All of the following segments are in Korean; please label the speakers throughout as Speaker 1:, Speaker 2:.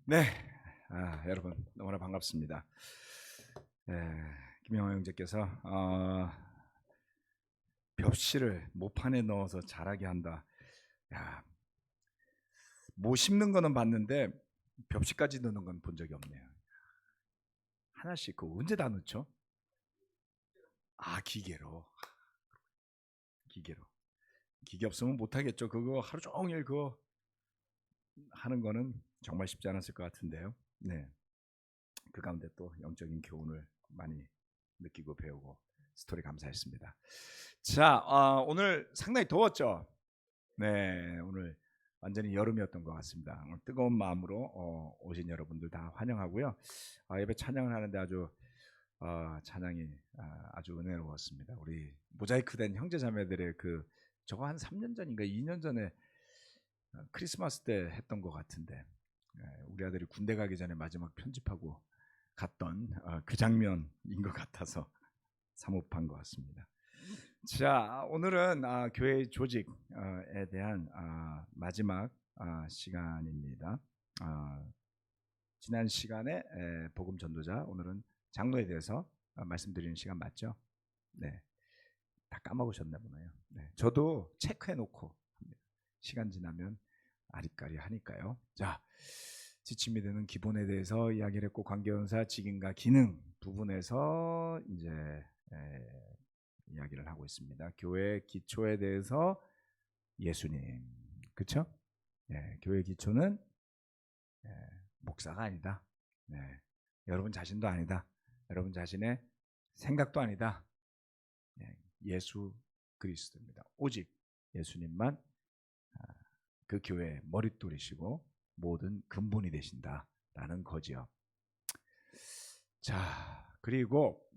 Speaker 1: 네, 여러분 너무나 반갑습니다. 김영호 형제께서 벽실을 모판에 넣어서 자라게 한다. 야, 뭐 심는 거는 봤는데 벽실까지 넣는 건 본 적이 없네요. 하나씩 그 언제 다 넣죠? 기계로. 기계로. 기계 없으면 못 하겠죠. 그거 하루 종일 그거 하는 거는 정말 쉽지 않았을 것 같은데요. 네, 그 가운데 또 영적인 교훈을 많이 느끼고 배우고 스토리 감사했습니다. 자, 오늘 상당히 더웠죠. 네, 오늘 완전히 여름이었던 것 같습니다. 오늘 뜨거운 마음으로 오신 여러분들 다 환영하고요. 예배 찬양을 하는데 아주 찬양이 아주 은혜로웠습니다. 우리 모자이크된 형제자매들의 그 저거 한 3년 전인가 2년 전에 크리스마스 때 했던 것 같은데 우리 아들이 군대 가기 전에 마지막 편집하고 갔던 그 장면인 것 같아서 사모한 것 같습니다. 자, 오늘은 교회 조직에 대한 마지막 시간입니다. 지난 시간에 복음 전도자, 오늘은 장로에 대해서 말씀드리는 시간 맞죠? 네, 다 까먹으셨나 보네요. 네, 저도 체크해 놓고 합니다. 시간 지나면 아리까리 하니까요. 자, 지침이 되는 기본에 대해서 이야기를 했고 관계연사, 직인과 기능 부분에서 이제 이야기를 하고 있습니다. 교회 기초에 대해서 예수님, 그렇죠? 교회 기초는 목사가 아니다. 여러분 자신도 아니다. 여러분 자신의 생각도 아니다. 예수 그리스도입니다. 오직 예수님만 그 교회의 머릿돌이시고 모든 근본이 되신다라는 거지요. 자, 그리고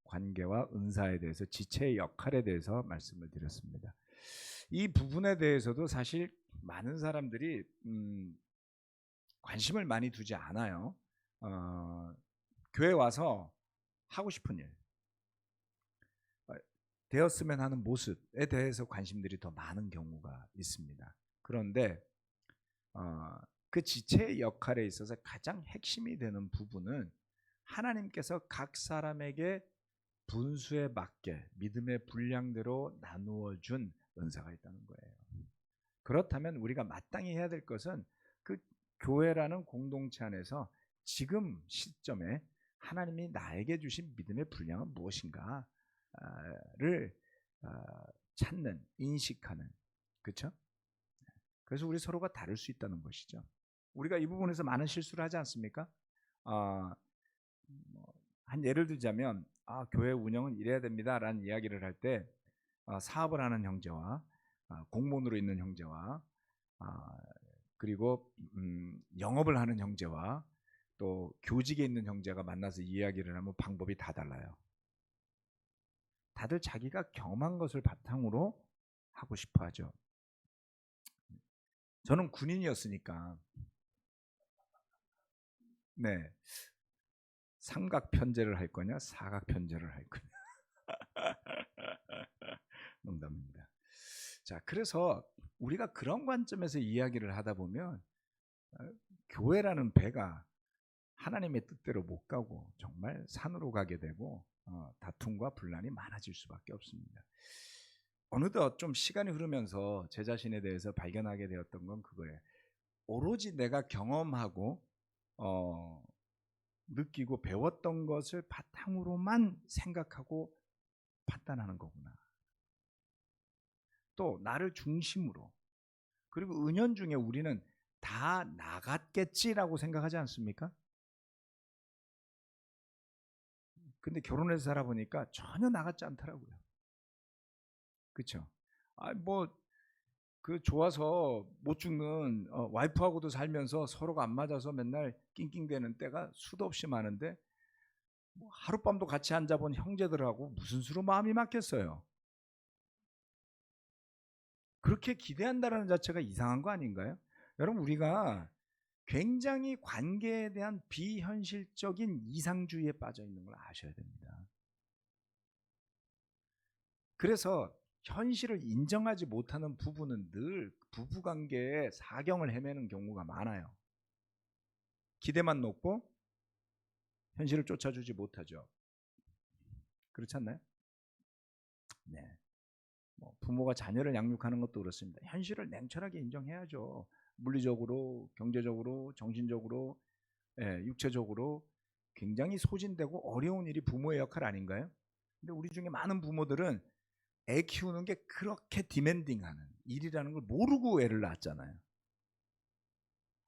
Speaker 1: 관계와 은사에 대해서 지체의 역할에 대해서 말씀을 드렸습니다. 이 부분에 대해서도 사실 많은 사람들이 관심을 많이 두지 않아요. 교회 와서 하고 싶은 일 되었으면 하는 모습에 대해서 관심들이 더 많은 경우가 있습니다. 그런데 그 지체의 역할에 있어서 가장 핵심이 되는 부분은 하나님께서 각 사람에게 분수에 맞게 믿음의 분량대로 나누어 준 은사가 있다는 거예요. 그렇다면 우리가 마땅히 해야 될 것은 그 교회라는 공동체 안에서 지금 시점에 하나님이 나에게 주신 믿음의 분량은 무엇인가를 찾는, 인식하는, 그렇죠? 그래서 우리 서로가 다를 수 있다는 것이죠. 우리가 이 부분에서 많은 실수를 하지 않습니까? 한 예를 들자면 교회 운영은 이래야 됩니다라는 이야기를 할 때 사업을 하는 형제와 공무원으로 있는 형제와 그리고 영업을 하는 형제와 또 교직에 있는 형제가 만나서 이야기를 하면 방법이 다 달라요. 다들 자기가 경험한 것을 바탕으로 하고 싶어 하죠. 저는 군인이었으니까 네, 삼각 편제를 할 거냐 사각 편제를 할 거냐 농담입니다. 자, 그래서 우리가 그런 관점에서 이야기를 하다 보면 교회라는 배가 하나님의 뜻대로 못 가고 정말 산으로 가게 되고 다툼과 분란이 많아질 수밖에 없습니다. 어느덧 좀 시간이 흐르면서 제 자신에 대해서 발견하게 되었던 건 그거예요. 오로지 내가 경험하고 느끼고 배웠던 것을 바탕으로만 생각하고 판단하는 거구나. 또 나를 중심으로, 그리고 은연중에 우리는 다 나갔겠지라고 생각하지 않습니까? 근데 결혼해서 살아보니까 전혀 나갔지 않더라고요. 그렇죠? 그 좋아서 못 죽는 와이프하고도 살면서 서로가 안 맞아서 맨날 낑낑대는 때가 수도 없이 많은데 뭐 하룻밤도 같이 앉아본 형제들하고 무슨 수로 마음이 맞겠어요? 그렇게 기대한다는 자체가 이상한 거 아닌가요? 여러분, 우리가 굉장히 관계에 대한 비현실적인 이상주의에 빠져 있는 걸 아셔야 됩니다. 그래서 현실을 인정하지 못하는 부부는 늘 부부관계에 사경을 헤매는 경우가 많아요. 기대만 높고 현실을 쫓아주지 못하죠. 그렇지 않나요? 네. 뭐 부모가 자녀를 양육하는 것도 그렇습니다. 현실을 냉철하게 인정해야죠. 물리적으로, 경제적으로, 정신적으로, 육체적으로 굉장히 소진되고 어려운 일이 부모의 역할 아닌가요? 근데 우리 중에 많은 부모들은 애 키우는 게 그렇게 디맨딩하는 일이라는 걸 모르고 애를 낳았잖아요.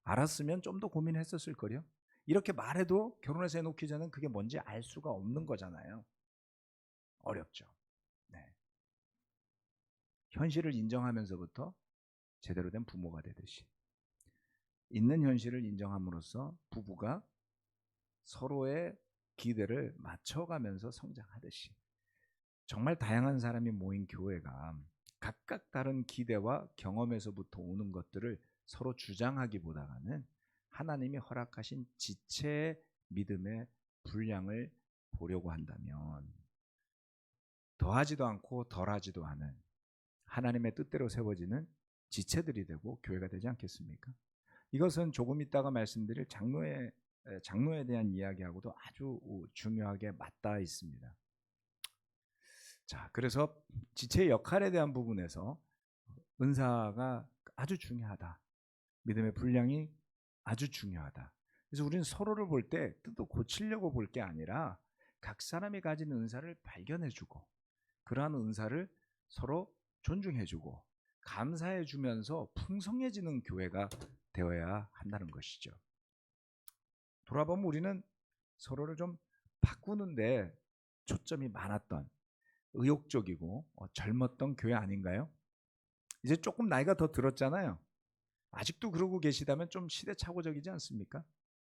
Speaker 1: 알았으면 좀 더 고민했었을 거요. 이렇게 말해도 결혼해서 애 놓기 전엔 그게 뭔지 알 수가 없는 거잖아요. 어렵죠. 네. 현실을 인정하면서부터 제대로 된 부모가 되듯이 있는 현실을 인정함으로써 부부가 서로의 기대를 맞춰가면서 성장하듯이 정말 다양한 사람이 모인 교회가 각각 다른 기대와 경험에서부터 오는 것들을 서로 주장하기보다는 하나님이 허락하신 지체의 믿음의 분량을 보려고 한다면 더하지도 않고 덜하지도 않은 하나님의 뜻대로 세워지는 지체들이 되고 교회가 되지 않겠습니까? 이것은 조금 있다가 말씀드릴 장로에 대한 이야기하고도 아주 중요하게 맞닿아 있습니다. 자, 그래서 지체의 역할에 대한 부분에서 은사가 아주 중요하다. 믿음의 분량이 아주 중요하다. 그래서 우리는 서로를 볼 때 뜻도 고치려고 볼 게 아니라 각 사람이 가진 은사를 발견해주고 그러한 은사를 서로 존중해주고 감사해주면서 풍성해지는 교회가 되어야 한다는 것이죠. 돌아보면 우리는 서로를 좀 바꾸는데 초점이 많았던 의욕적이고 젊었던 교회 아닌가요? 이제 조금 나이가 더 들었잖아요. 아직도 그러고 계시다면 좀 시대착오적이지 않습니까?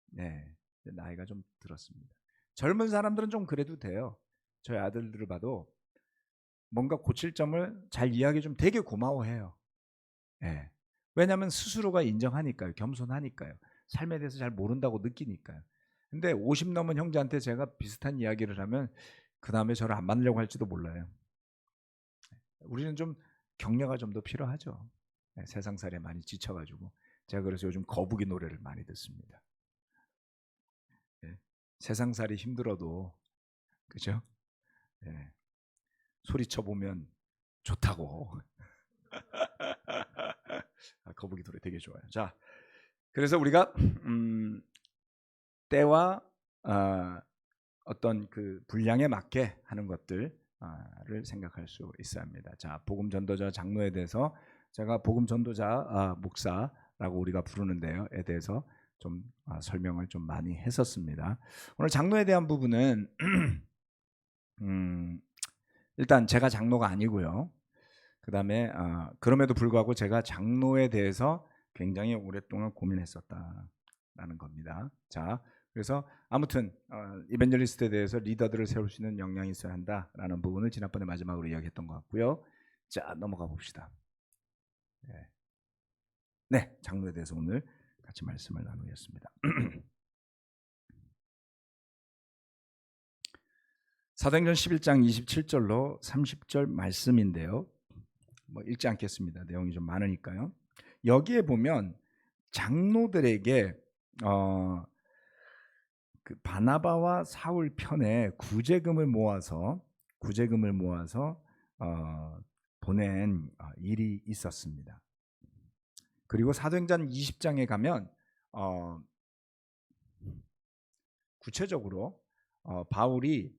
Speaker 1: 네, 나이가 좀 들었습니다. 젊은 사람들은 좀 그래도 돼요. 저희 아들들을 봐도 뭔가 고칠 점을 잘 이야기 좀 되게 고마워해요. 네. 왜냐하면 스스로가 인정하니까요. 겸손하니까요. 삶에 대해서 잘 모른다고 느끼니까요. 근데 50 넘은 형제한테 제가 비슷한 이야기를 하면 그 다음에 저를 안 만나려고 할지도 몰라요. 우리는 좀 격려가 좀 더 필요하죠. 네, 세상살이에 많이 지쳐가지고 제가 그래서 요즘 거북이 노래를 많이 듣습니다. 네, 세상살이 힘들어도 그죠? 네, 소리쳐 보면 좋다고. 거북이 노래 되게 좋아요. 자, 그래서 우리가 때와 어떤 그 분량에 맞게 하는 것들을 생각할 수 있어야 합니다. 자, 복음 전도자 장로에 대해서 제가 복음 전도자 목사라고 우리가 부르는데요에 대해서 좀 설명을 좀 많이 했었습니다. 오늘 장로에 대한 부분은 일단 제가 장로가 아니고요. 그 다음에 그럼에도 불구하고 제가 장로에 대해서 굉장히 오랫동안 고민했었다라는 겁니다. 자, 그래서 아무튼 이벤젤리스트에 대해서 리더들을 세울 수 있는 역량이 있어야 한다라는 부분을 지난번에 마지막으로 이야기했던 것 같고요. 자, 넘어가 봅시다. 네, 장로에 대해서 오늘 같이 말씀을 나누겠습니다. 사도행전 11장 27절로 30절 말씀인데요. 뭐 읽지 않겠습니다. 내용이 좀 많으니까요. 여기에 보면 장로들에게 그 바나바와 사울 편에 구제금을 모아서 보낸 일이 있었습니다. 그리고 사도행전 20장에 가면 구체적으로 바울이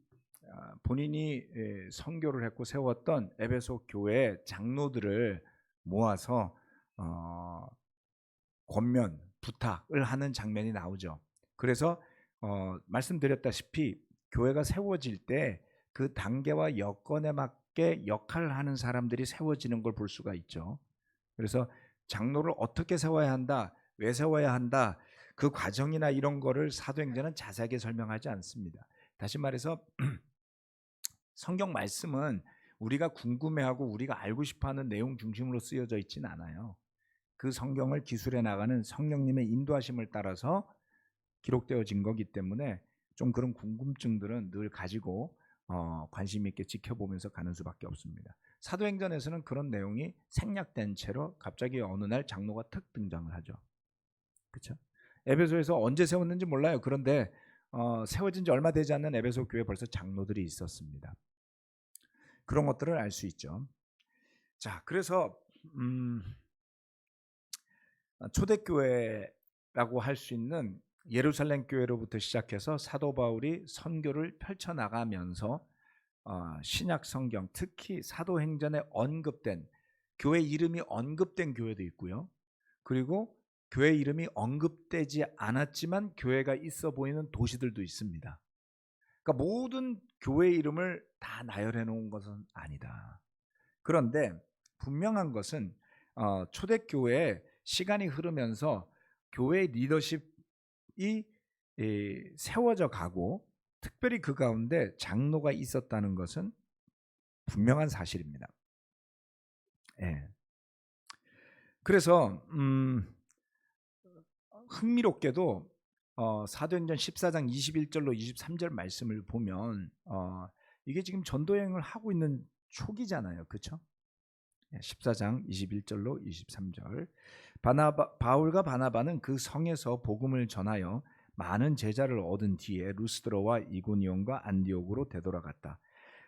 Speaker 1: 본인이 선교를 했고 세웠던 에베소 교회 장로들을 모아서 권면, 부탁을 하는 장면이 나오죠. 그래서 말씀드렸다시피 교회가 세워질 때 그 단계와 여건에 맞게 역할을 하는 사람들이 세워지는 걸 볼 수가 있죠. 그래서 장로를 어떻게 세워야 한다, 왜 세워야 한다, 그 과정이나 이런 거를 사도행전은 자세하게 설명하지 않습니다. 다시 말해서 성경 말씀은 우리가 궁금해하고 우리가 알고 싶어하는 내용 중심으로 쓰여져 있지는 않아요. 그 성경을 기술해 나가는 성령님의 인도하심을 따라서 기록되어진 거기 때문에 좀 그런 궁금증들은 늘 가지고 관심 있게 지켜보면서 가는 수밖에 없습니다. 사도행전에서는 그런 내용이 생략된 채로 갑자기 어느 날 장로가 특 등장을 하죠. 그렇죠? 에베소에서 언제 세웠는지 몰라요. 그런데 세워진 지 얼마 되지 않는 에베소 교회에 벌써 장로들이 있었습니다. 그런 것들을 알 수 있죠. 자, 그래서 초대교회라고 할 수 있는 예루살렘 교회로부터 시작해서 사도 바울이 선교를 펼쳐나가면서 신약 성경, 특히 사도행전에 언급된 교회 이름이 언급된 교회도 있고요. 그리고 교회 이름이 언급되지 않았지만 교회가 있어 보이는 도시들도 있습니다. 그러니까 모든 교회 이름을 다 나열해 놓은 것은 아니다. 그런데 분명한 것은 초대교회에 시간이 흐르면서 교회 리더십이 세워져 가고 특별히 그 가운데 장로가 있었다는 것은 분명한 사실입니다. 예. 그래서 흥미롭게도 사도행전 14장 21절로 23절 말씀을 보면 이게 지금 전도여행을 하고 있는 초기잖아요. 그렇죠? 14장 21절로 23절. 바울과 바나바는 그 성에서 복음을 전하여 많은 제자를 얻은 뒤에 루스드로와 이고니온과 안디옥으로 되돌아갔다.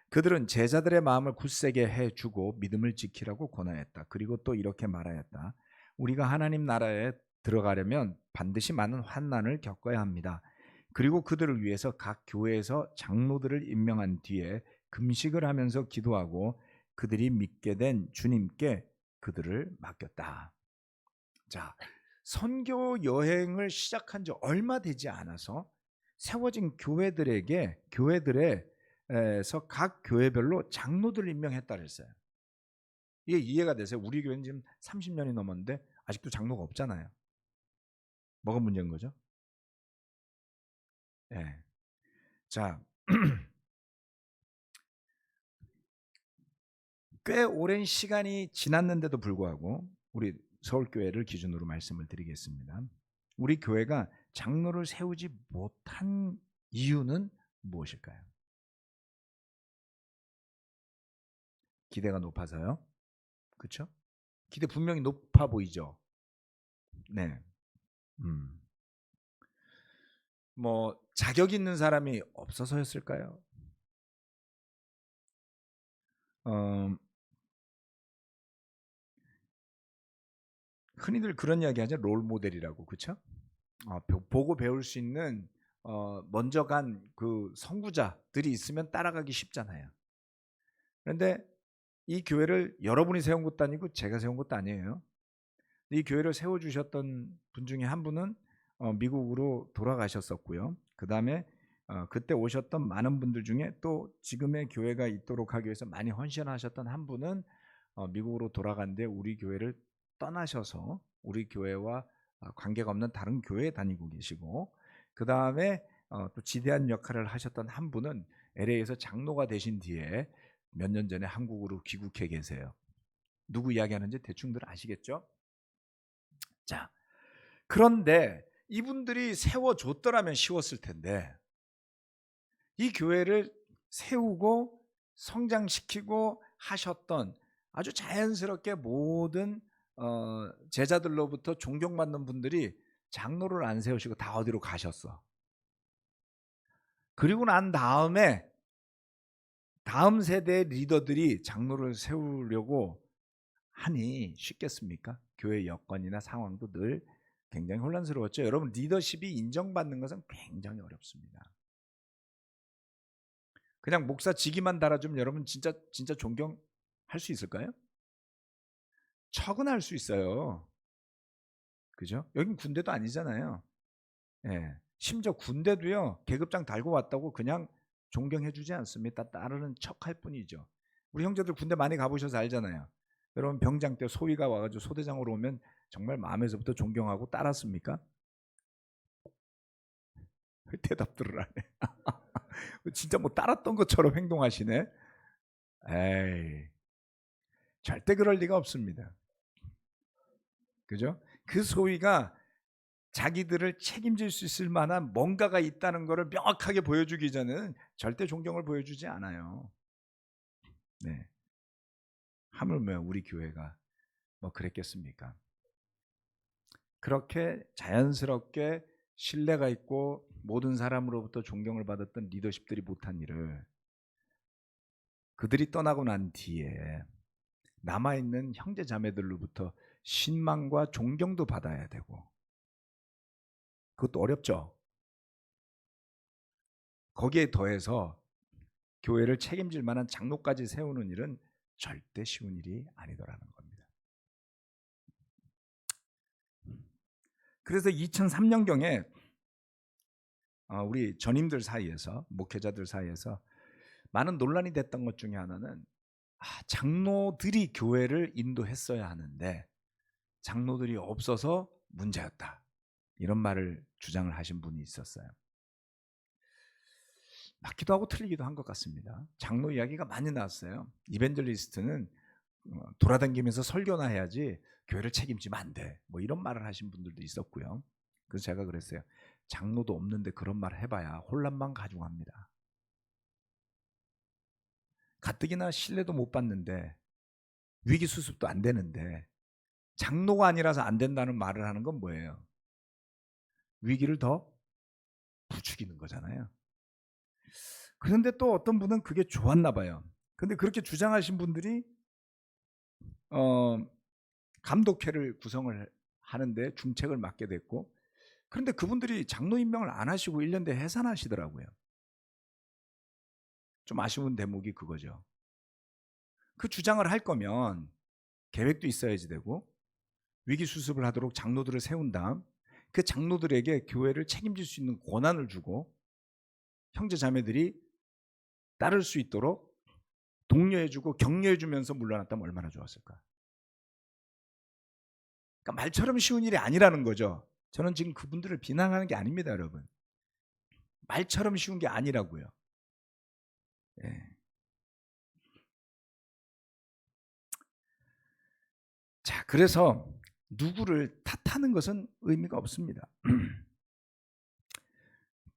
Speaker 1: 그들은 제자들의 마음을 굳세게 해주고 믿음을 지키라고 권하였다. 그리고 또 이렇게 말하였다. 우리가 하나님 나라에 들어가려면 반드시 많은 환난을 겪어야 합니다. 그리고 그들을 위해서 각 교회에서 장로들을 임명한 뒤에 금식을 하면서 기도하고 그들이 믿게 된 주님께 그들을 맡겼다. 자, 선교 여행을 시작한 지 얼마 되지 않아서 세워진 교회들에서 각 교회별로 장로들을 임명했다 그랬어요. 이게 이해가 되세요? 우리 교회는 지금 30년이 넘었는데 아직도 장로가 없잖아요. 뭐가 문제인 거죠? 네. 자, 꽤 오랜 시간이 지났는데도 불구하고 우리 서울교회를 기준으로 말씀을 드리겠습니다. 우리 교회가 장로를 세우지 못한 이유는 무엇일까요? 기대가 높아서요? 그렇죠? 기대 분명히 높아 보이죠? 네. 뭐 자격 있는 사람이 없어서였을까요? 흔히들 그런 이야기 하죠. 롤 모델이라고. 그렇죠? 보고 배울 수 있는 먼저 간 그 선구자들이 있으면 따라가기 쉽잖아요. 그런데 이 교회를 여러분이 세운 것도 아니고 제가 세운 것도 아니에요. 이 교회를 세워주셨던 분 중에 한 분은 미국으로 돌아가셨었고요. 그 다음에 그때 오셨던 많은 분들 중에 또 지금의 교회가 있도록 하기 위해서 많이 헌신하셨던 한 분은 미국으로 돌아간 뒤에 우리 교회를 떠나셔서 우리 교회와 관계가 없는 다른 교회에 다니고 계시고, 그 다음에 또 지대한 역할을 하셨던 한 분은 LA에서 장로가 되신 뒤에 몇 년 전에 한국으로 귀국해 계세요. 누구 이야기하는지 대충들 아시겠죠? 자, 그런데 이분들이 세워줬더라면 쉬웠을 텐데 이 교회를 세우고 성장시키고 하셨던 아주 자연스럽게 모든 제자들로부터 존경받는 분들이 장로를 안 세우시고 다 어디로 가셨어. 그리고 난 다음에 다음 세대 리더들이 장로를 세우려고 하니 쉽겠습니까? 교회 여건이나 상황도 늘 굉장히 혼란스러웠죠. 여러분, 리더십이 인정받는 것은 굉장히 어렵습니다. 그냥 목사 직위만 달아주면 여러분 진짜 존경할 수 있을까요? 척은 할 수 있어요. 그죠? 여긴 군대도 아니잖아요. 예. 심지어 군대도요, 계급장 달고 왔다고 그냥 존경해주지 않습니다. 따르는 척할 뿐이죠. 우리 형제들 군대 많이 가보셔서 알잖아요. 여러분 병장 때 소위가 와가지고 소대장으로 오면 정말 마음에서부터 존경하고 따랐습니까? 대답들을 안 해. 진짜 뭐 따랐던 것처럼 행동하시네. 에이, 절대 그럴 리가 없습니다. 그죠? 그 소위가 자기들을 책임질 수 있을 만한 뭔가가 있다는 것을 명확하게 보여주기 전에는 절대 존경을 보여주지 않아요. 네. 하물며 우리 교회가 뭐 그랬겠습니까? 그렇게 자연스럽게 신뢰가 있고 모든 사람으로부터 존경을 받았던 리더십들이 못한 일을 그들이 떠나고 난 뒤에 남아있는 형제 자매들로부터 신망과 존경도 받아야 되고, 그것도 어렵죠. 거기에 더해서 교회를 책임질 만한 장로까지 세우는 일은 절대 쉬운 일이 아니더라는 겁니다. 그래서 2003년경에 우리 전임들 사이에서, 목회자들 사이에서 많은 논란이 됐던 것 중에 하나는 장로들이 교회를 인도했어야 하는데 장로들이 없어서 문제였다, 이런 말을 주장을 하신 분이 있었어요. 맞기도 하고 틀리기도 한 것 같습니다. 장로 이야기가 많이 나왔어요. 이벤젤리스트는 돌아다니면서 설교나 해야지 교회를 책임지면 안 돼, 뭐 이런 말을 하신 분들도 있었고요. 그래서 제가 그랬어요. 장로도 없는데 그런 말을 해봐야 혼란만 가중합니다. 가뜩이나 신뢰도 못 받는데 위기 수습도 안 되는데 장로가 아니라서 안 된다는 말을 하는 건 뭐예요? 위기를 더 부추기는 거잖아요. 그런데 또 어떤 분은 그게 좋았나 봐요. 근데 그렇게 주장하신 분들이 감독회를 구성을 하는데 중책을 맡게 됐고, 그런데 그분들이 장로 임명을 안 하시고 1년 뒤에 해산하시더라고요. 좀 아쉬운 대목이 그거죠. 그 주장을 할 거면 계획도 있어야지 되고, 위기 수습을 하도록 장로들을 세운 다음 그 장로들에게 교회를 책임질 수 있는 권한을 주고 형제 자매들이 따를 수 있도록 독려해주고 격려해주면서 물러났다면 얼마나 좋았을까. 그러니까 말처럼 쉬운 일이 아니라는 거죠. 저는 지금 그분들을 비난하는 게 아닙니다, 여러분. 말처럼 쉬운 게 아니라고요. 예. 자, 그래서 누구를 탓하는 것은 의미가 없습니다.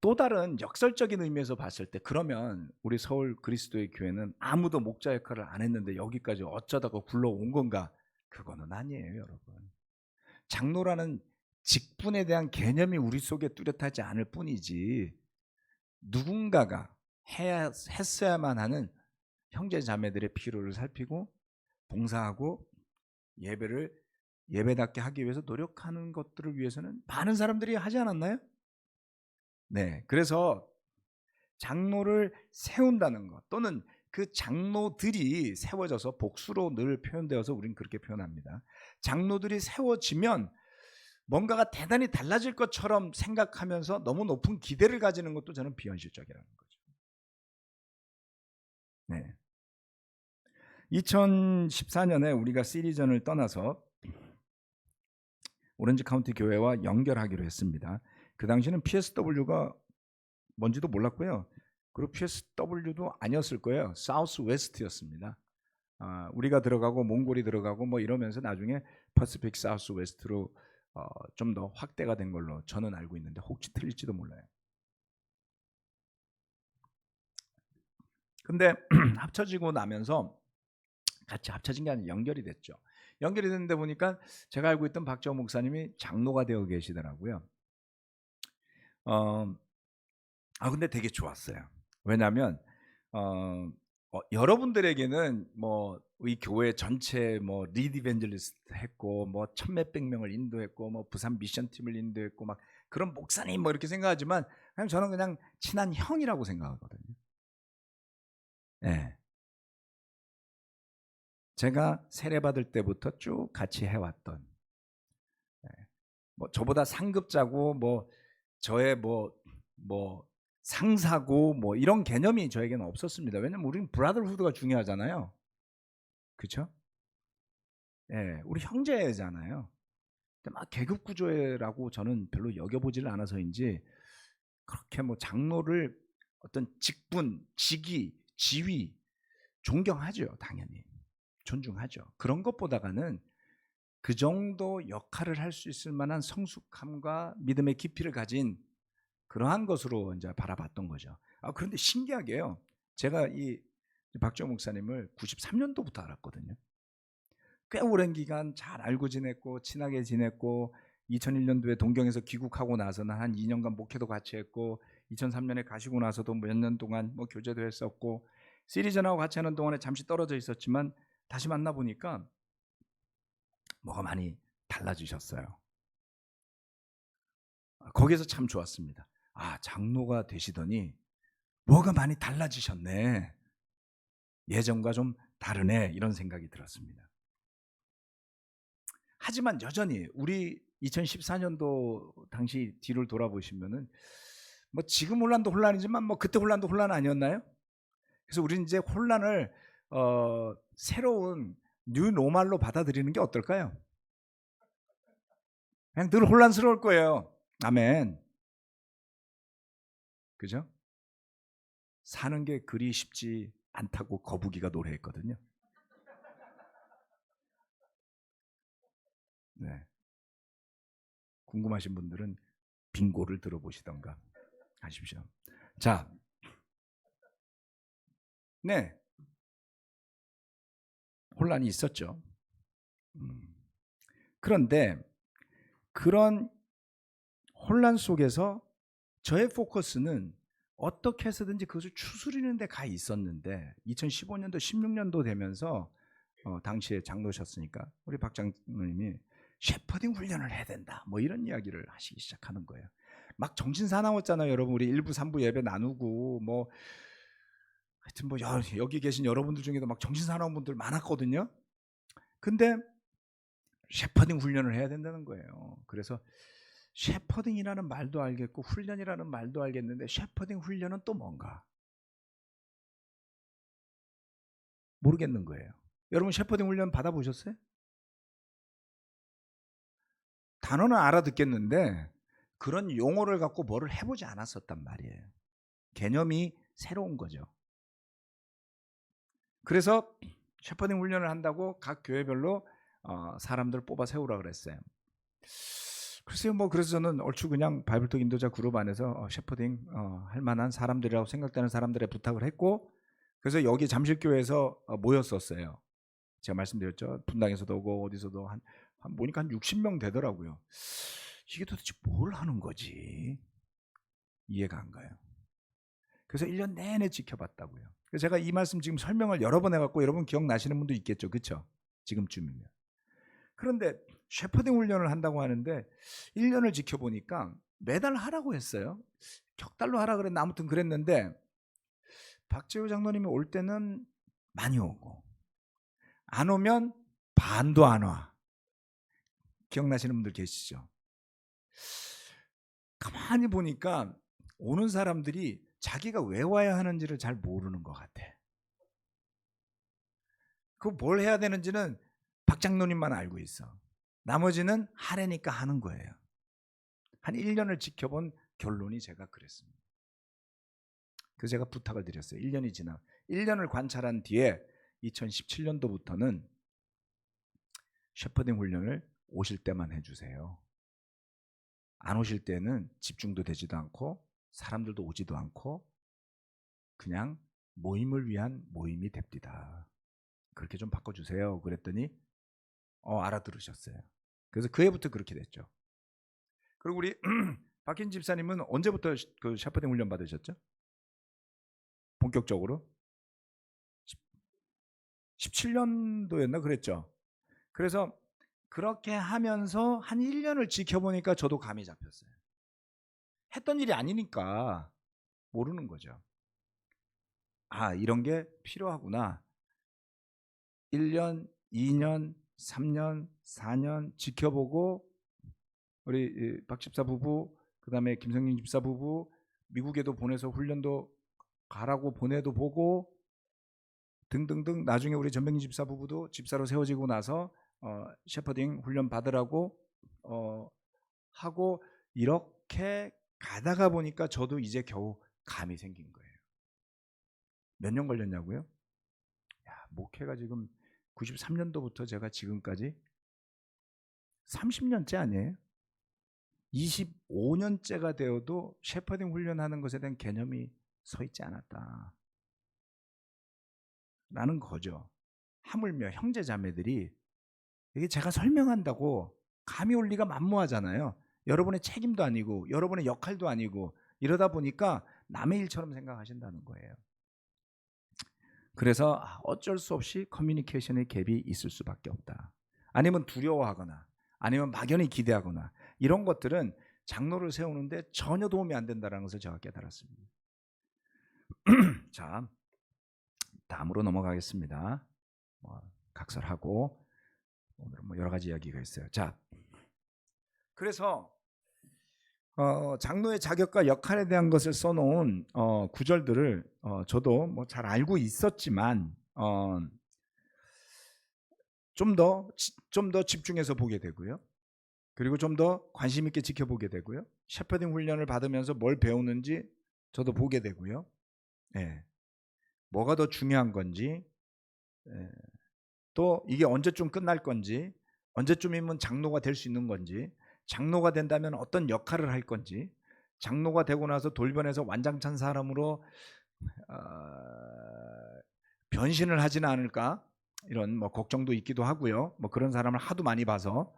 Speaker 1: 또 다른 역설적인 의미에서 봤을 때, 그러면 우리 서울 그리스도의 교회는 아무도 목자 역할을 안 했는데 여기까지 어쩌다가 굴러온 건가? 그거는 아니에요, 여러분. 장로라는 직분에 대한 개념이 우리 속에 뚜렷하지 않을 뿐이지, 누군가가 했어야만 하는 형제 자매들의 필요를 살피고 봉사하고 예배를 예배답게 하기 위해서 노력하는 것들을 위해서는 많은 사람들이 하지 않았나요? 네, 그래서 장로를 세운다는 것, 또는 그 장로들이 세워져서, 복수로 늘 표현되어서 우리는 그렇게 표현합니다. 장로들이 세워지면 뭔가가 대단히 달라질 것처럼 생각하면서 너무 높은 기대를 가지는 것도 저는 비현실적이라는 거죠. 네. 2014년에 우리가 시리전을 떠나서 오렌지 카운티 교회와 연결하기로 했습니다. 그 당시는 PSW가 뭔지도 몰랐고요. 그리고 PSW도 아니었을 거예요. 사우스 웨스트였습니다. 우리가 들어가고 몽골이 들어가고 뭐 이러면서 나중에 퍼시픽 사우스 웨스트로 좀 더 확대가 된 걸로 저는 알고 있는데 혹시 틀릴지도 몰라요. 근데 합쳐지고 나면서, 같이 합쳐진 게 아니라 연결이 됐죠. 연결이 됐는데 보니까 제가 알고 있던 박정호 목사님이 장로가 되어 계시더라고요. 근데 되게 좋았어요. 왜냐하면 여러분들에게는 뭐 이 교회 전체 뭐 리드 이벤젤리스트 했고 뭐 천몇백 명을 인도했고 뭐 부산 미션팀을 인도했고 막 그런 목사님 뭐 이렇게 생각하지만, 그냥 저는 그냥 친한 형이라고 생각하거든요. 네. 제가 세례받을 때부터 쭉 같이 해왔던, 뭐 저보다 상급자고 뭐 저의 뭐 상사고 뭐 이런 개념이 저에게는 없었습니다. 왜냐면 우리는 브라더후드가 중요하잖아요. 그렇죠? 예, 우리 형제잖아요. 근데 막 계급 구조라고 저는 별로 여겨보지를 않아서인지 그렇게 뭐 장로를 어떤 직분, 직위, 지위 존경하죠, 당연히 존중하죠. 그런 것보다는 그 정도 역할을 할 수 있을 만한 성숙함과 믿음의 깊이를 가진 그러한 것으로 이제 바라봤던 거죠. 그런데 신기하게요, 제가 이 박정호 목사님을 93년도부터 알았거든요. 꽤 오랜 기간 잘 알고 지냈고 친하게 지냈고 2001년도에 동경에서 귀국하고 나서는 한 2년간 목회도 같이 했고 2003년에 가시고 나서도 몇 년 동안 뭐 교제도 했었고 시리전하고 같이 하는 동안에 잠시 떨어져 있었지만 다시 만나 보니까 뭐가 많이 달라지셨어요. 거기에서 참 좋았습니다. 아, 장로가 되시더니 뭐가 많이 달라지셨네. 예전과 좀 다르네. 이런 생각이 들었습니다. 하지만 여전히 우리 2014년도 당시 뒤를 돌아보시면은 뭐 지금 혼란도 혼란이지만 뭐 그때 혼란도 혼란 아니었나요? 그래서 우리는 이제 혼란을 새로운 뉴 노멀로 받아들이는 게 어떨까요? 그냥 늘 혼란스러울 거예요. 아멘. 그죠? 사는 게 그리 쉽지 않다고 거북이가 노래했거든요. 네. 궁금하신 분들은 빙고를 들어보시던가 하십시오. 자, 네. 혼란이 있었죠. 그런데 그런 혼란 속에서 저의 포커스는 어떻게 해서든지 그것을 추스리는 데 가 있었는데 2015년도 16년도 되면서 당시에 장로셨으니까 우리 박 장로님이 셰퍼딩 훈련을 해야 된다 뭐 이런 이야기를 하시기 시작하는 거예요. 막 정신 사나웠잖아요. 여러분 우리 1부 3부 예배 나누고 뭐 하여튼 뭐 여기 계신 여러분들 중에도 막 정신 사나운 분들 많았거든요. 근데 셰퍼딩 훈련을 해야 된다는 거예요. 그래서 셰퍼딩이라는 말도 알겠고 훈련이라는 말도 알겠는데 셰퍼딩 훈련은 또 뭔가 모르겠는 거예요. 여러분 셰퍼딩 훈련 받아보셨어요? 단어는 알아듣겠는데 그런 용어를 갖고 뭐를 해보지 않았었단 말이에요. 개념이 새로운 거죠. 그래서 셰퍼딩 훈련을 한다고 각 교회별로 사람들 뽑아 세우라 그랬어요. 글쎄요, 뭐 그래서 저는 얼추 그냥 바이블톡 인도자 그룹 안에서 셰퍼딩 할 만한 사람들이라고 생각되는 사람들의 부탁을 했고, 그래서 여기 잠실교회에서 모였었어요. 제가 말씀드렸죠. 분당에서도 오고 어디서도 한 보니까 한 60명 되더라고요. 이게 도대체 뭘 하는 거지? 이해가 안 가요. 그래서 1년 내내 지켜봤다고요. 그래서 제가 이 말씀 지금 설명을 여러 번 해갖고 여러분 기억나시는 분도 있겠죠, 그렇죠? 지금쯤이면. 그런데 셰퍼딩 훈련을 한다고 하는데 1년을 지켜보니까 매달 하라고 했어요. 격달로 하라 그랬는데 아무튼 그랬는데 박재호 장로님이 올 때는 많이 오고 안 오면 반도 안 와. 기억나시는 분들 계시죠? 가만히 보니까 오는 사람들이 자기가 왜 와야 하는지를 잘 모르는 것 같아. 그 뭘 해야 되는지는 박 장로님만 알고 있어. 나머지는 하래니까 하는 거예요. 한 1년을 지켜본 결론이 제가 그랬습니다. 그래서 제가 부탁을 드렸어요. 1년이 지나 1년을 관찰한 뒤에 2017년도부터는 셰퍼딩 훈련을 오실 때만 해주세요. 안 오실 때는 집중도 되지도 않고 사람들도 오지도 않고 그냥 모임을 위한 모임이 됩니다. 그렇게 좀 바꿔주세요. 그랬더니 알아들으셨어요. 그래서 그 해부터 그렇게 됐죠. 그리고 우리 박힌 집사님은 언제부터 그 셰퍼딩 훈련 받으셨죠? 본격적으로? 17년도였나 그랬죠. 그래서 그렇게 하면서 한 1년을 지켜보니까 저도 감이 잡혔어요. 했던 일이 아니니까 모르는 거죠. 아, 이런 게 필요하구나. 1년, 2년, 3년, 4년 지켜보고 우리 박 집사 부부, 그다음에 김성민 집사 부부 미국에도 보내서 훈련도 가라고 보내도 보고 등등등. 나중에 우리 전병희 집사 부부도 집사로 세워지고 나서 셰퍼딩 훈련 받으라고 하고 이렇게 가다가 보니까 저도 이제 겨우 감이 생긴 거예요. 몇 년 걸렸냐고요? 야, 목회가 지금 93년도부터 제가 지금까지 30년째 아니에요? 25년째가 되어도 셰퍼딩 훈련하는 것에 대한 개념이 서 있지 않았다 라는 거죠. 하물며 형제 자매들이 이게 제가 설명한다고 감이 올 리가 만무하잖아요. 여러분의 책임도 아니고 여러분의 역할도 아니고 이러다 보니까 남의 일처럼 생각하신다는 거예요. 그래서 어쩔 수 없이 커뮤니케이션의 갭이 있을 수밖에 없다. 아니면 두려워하거나 아니면 막연히 기대하거나 이런 것들은 장로를 세우는데 전혀 도움이 안 된다는 것을 제가 깨달았습니다. 자, 다음으로 넘어가겠습니다. 각설하고 오늘은 여러 가지 이야기가 있어요. 자, 그래서 장로의 자격과 역할에 대한 것을 써놓은 구절들을 저도 잘 알고 있었지만 좀 더 집중해서 보게 되고요. 그리고 좀 더 관심 있게 지켜보게 되고요. 셰퍼딩 훈련을 받으면서 뭘 배우는지 저도 보게 되고요. 예. 뭐가 더 중요한 건지, 또 이게 언제쯤 끝날 건지, 언제쯤이면 장로가 될 수 있는 건지, 장로가 된다면 어떤 역할을 할 건지, 장로가 되고 나서 돌변해서 완장찬 사람으로 변신을 하지는 않을까, 이런 걱정도 있기도 하고요. 그런 사람을 하도 많이 봐서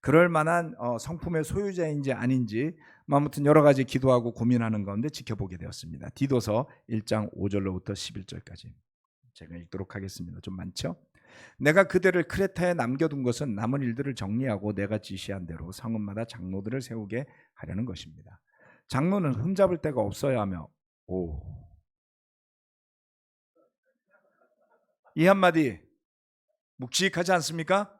Speaker 1: 그럴 만한 성품의 소유자인지 아닌지 아무튼 여러 가지 기도하고 고민하는 가운데 지켜보게 되었습니다. 디도서 1장 5절로부터 11절까지 제가 읽도록 하겠습니다. 좀 많죠? 내가 그대를 크레타에 남겨둔 것은 남은 일들을 정리하고 내가 지시한 대로 성읍마다 장로들을 세우게 하려는 것입니다. 장로는 흠잡을 데가 없어야 하며 이 한마디 묵직하지 않습니까?